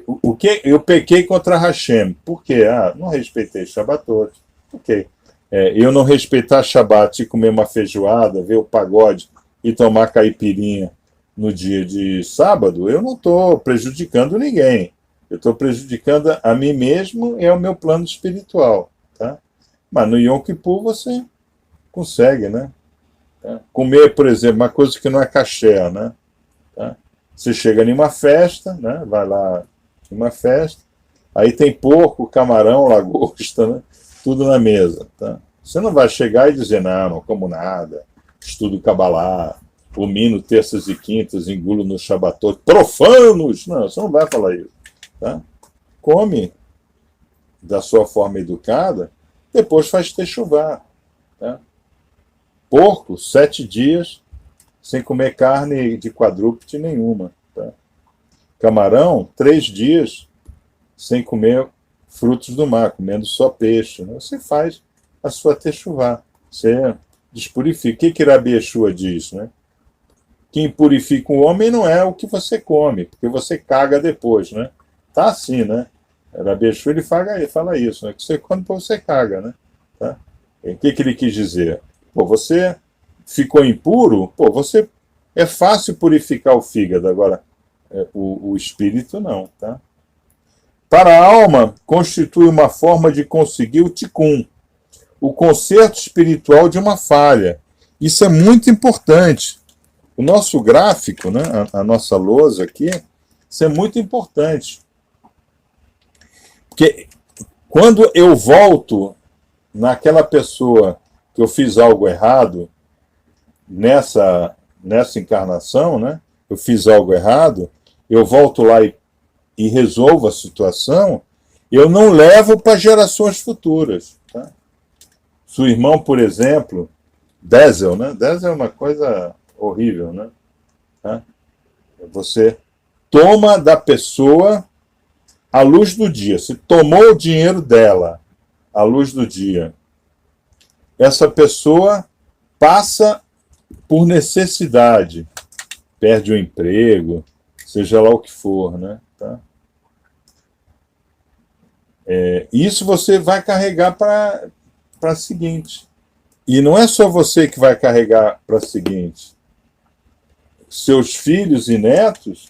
Speaker 1: O que eu pequei contra Hashem? Por quê? Não respeitei Shabbatot. Por quê? Eu não respeitar Shabbat e comer uma feijoada, ver o pagode e tomar caipirinha no dia de sábado, eu não estou prejudicando ninguém. Eu estou prejudicando a mim mesmo e ao meu plano espiritual. Tá? Mas no Yom Kippur você consegue, né? Tá? Comer, por exemplo, uma coisa que não é kasher, né? Tá? Você chega em uma festa, né? Vai lá em uma festa, aí tem porco, camarão, lagosta, né? Tudo na mesa. Tá? Você não vai chegar e dizer, não como nada, estudo Kabbalah, rumino terças e quintas, engulo no Shabbatot, profanos! Não, você não vai falar isso. Tá? Come da sua forma educada, depois faz techuvá. Tá? Porco, 7 dias sem comer carne de quadrúpede nenhuma. Tá? Camarão, 3 dias sem comer frutos do mar, comendo só peixe. Né? Você faz a sua techuvá. Você despurifica. O que Rabi Yeshua diz? Né? Quem purifica o homem não é o que você come, porque você caga depois. Né? Tá assim, né? Rabi Yeshua ele fala isso, né? Que você come, você caga. Né? Tá? O que ele quis dizer? Pô, você ficou impuro, pô, você é fácil purificar o fígado, agora o espírito não, tá? Para a alma, constitui uma forma de conseguir o tikkun, o conserto espiritual de uma falha. Isso é muito importante. O nosso gráfico, né, a nossa lousa aqui, isso é muito importante. Porque quando eu volto naquela pessoa que eu fiz algo errado, nessa encarnação, né, eu fiz algo errado, eu volto lá e resolvo a situação, eu não levo para gerações futuras. Tá? Se o irmão, por exemplo, Diesel, né? Diesel é uma coisa horrível, né? Tá? Você toma da pessoa a luz do dia. Se tomou o dinheiro dela, a luz do dia, essa pessoa passa por necessidade, perde o emprego, seja lá o que for, né? Tá? Isso você vai carregar para a seguinte. E não é só você que vai carregar para a seguinte. Seus filhos e netos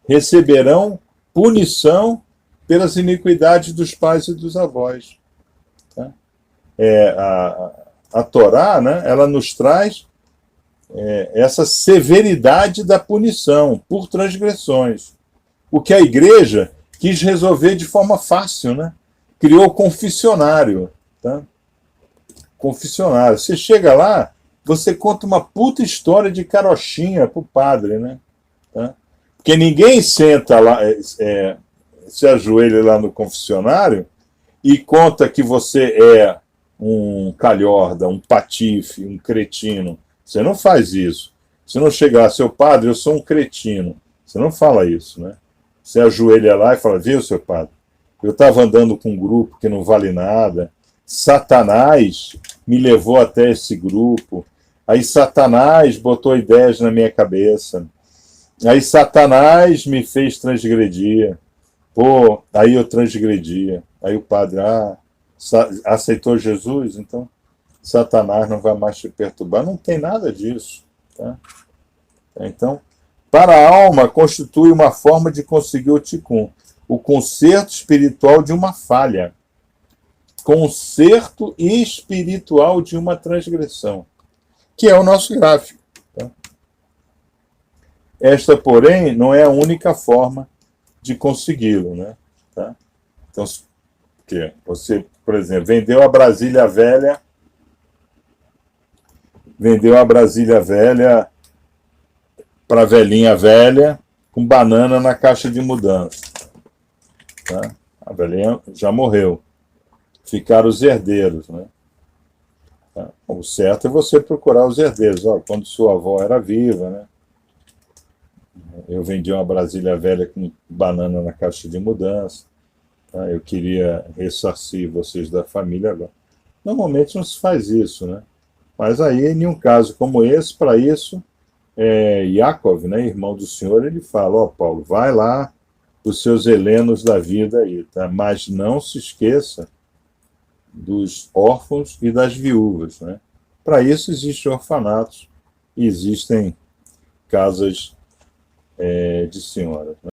Speaker 1: receberão punição pelas iniquidades dos pais e dos avós. Tá? A Torá, né, ela nos traz essa severidade da punição por transgressões. O que a igreja quis resolver de forma fácil, né? Criou confessionário. Tá? Confessionário. Você chega lá, você conta uma puta história de carochinha pro padre, né? Tá? Porque ninguém senta lá, se ajoelha lá no confessionário e conta que você é um calhorda, um patife, um cretino. Você não faz isso. Você não chega lá, seu padre, eu sou um cretino. Você não fala isso, né? Você ajoelha lá e fala, viu, seu padre, eu estava andando com um grupo que não vale nada, Satanás me levou até esse grupo, aí Satanás botou ideias na minha cabeça, aí Satanás me fez transgredir, pô, aí eu transgredia, aí o padre, aceitou Jesus, então Satanás não vai mais te perturbar, não tem nada disso, tá? Então, para a alma, constitui uma forma de conseguir o tikkun, o conserto espiritual de uma falha, conserto espiritual de uma transgressão, que é o nosso gráfico. Tá? Esta, porém, não é a única forma de consegui-lo. Né? Tá? Então, que você, por exemplo, vendeu a Brasília Velha para a velhinha velha com banana na caixa de mudança. Tá? A velhinha já morreu. Ficaram os herdeiros. Né? Tá? O certo é você procurar os herdeiros. Ó, quando sua avó era viva, né? Eu vendi uma Brasília Velha com banana na caixa de mudança. Tá? Eu queria ressarcir vocês da família agora. Normalmente não se faz isso, né? Mas aí, em um caso como esse, para isso, Yaakov, né, irmão do senhor, ele fala, ó, Paulo, vai lá os seus helenos da vida aí, tá? Mas não se esqueça dos órfãos e das viúvas, né? Para isso existem orfanatos e existem casas de senhoras. Né?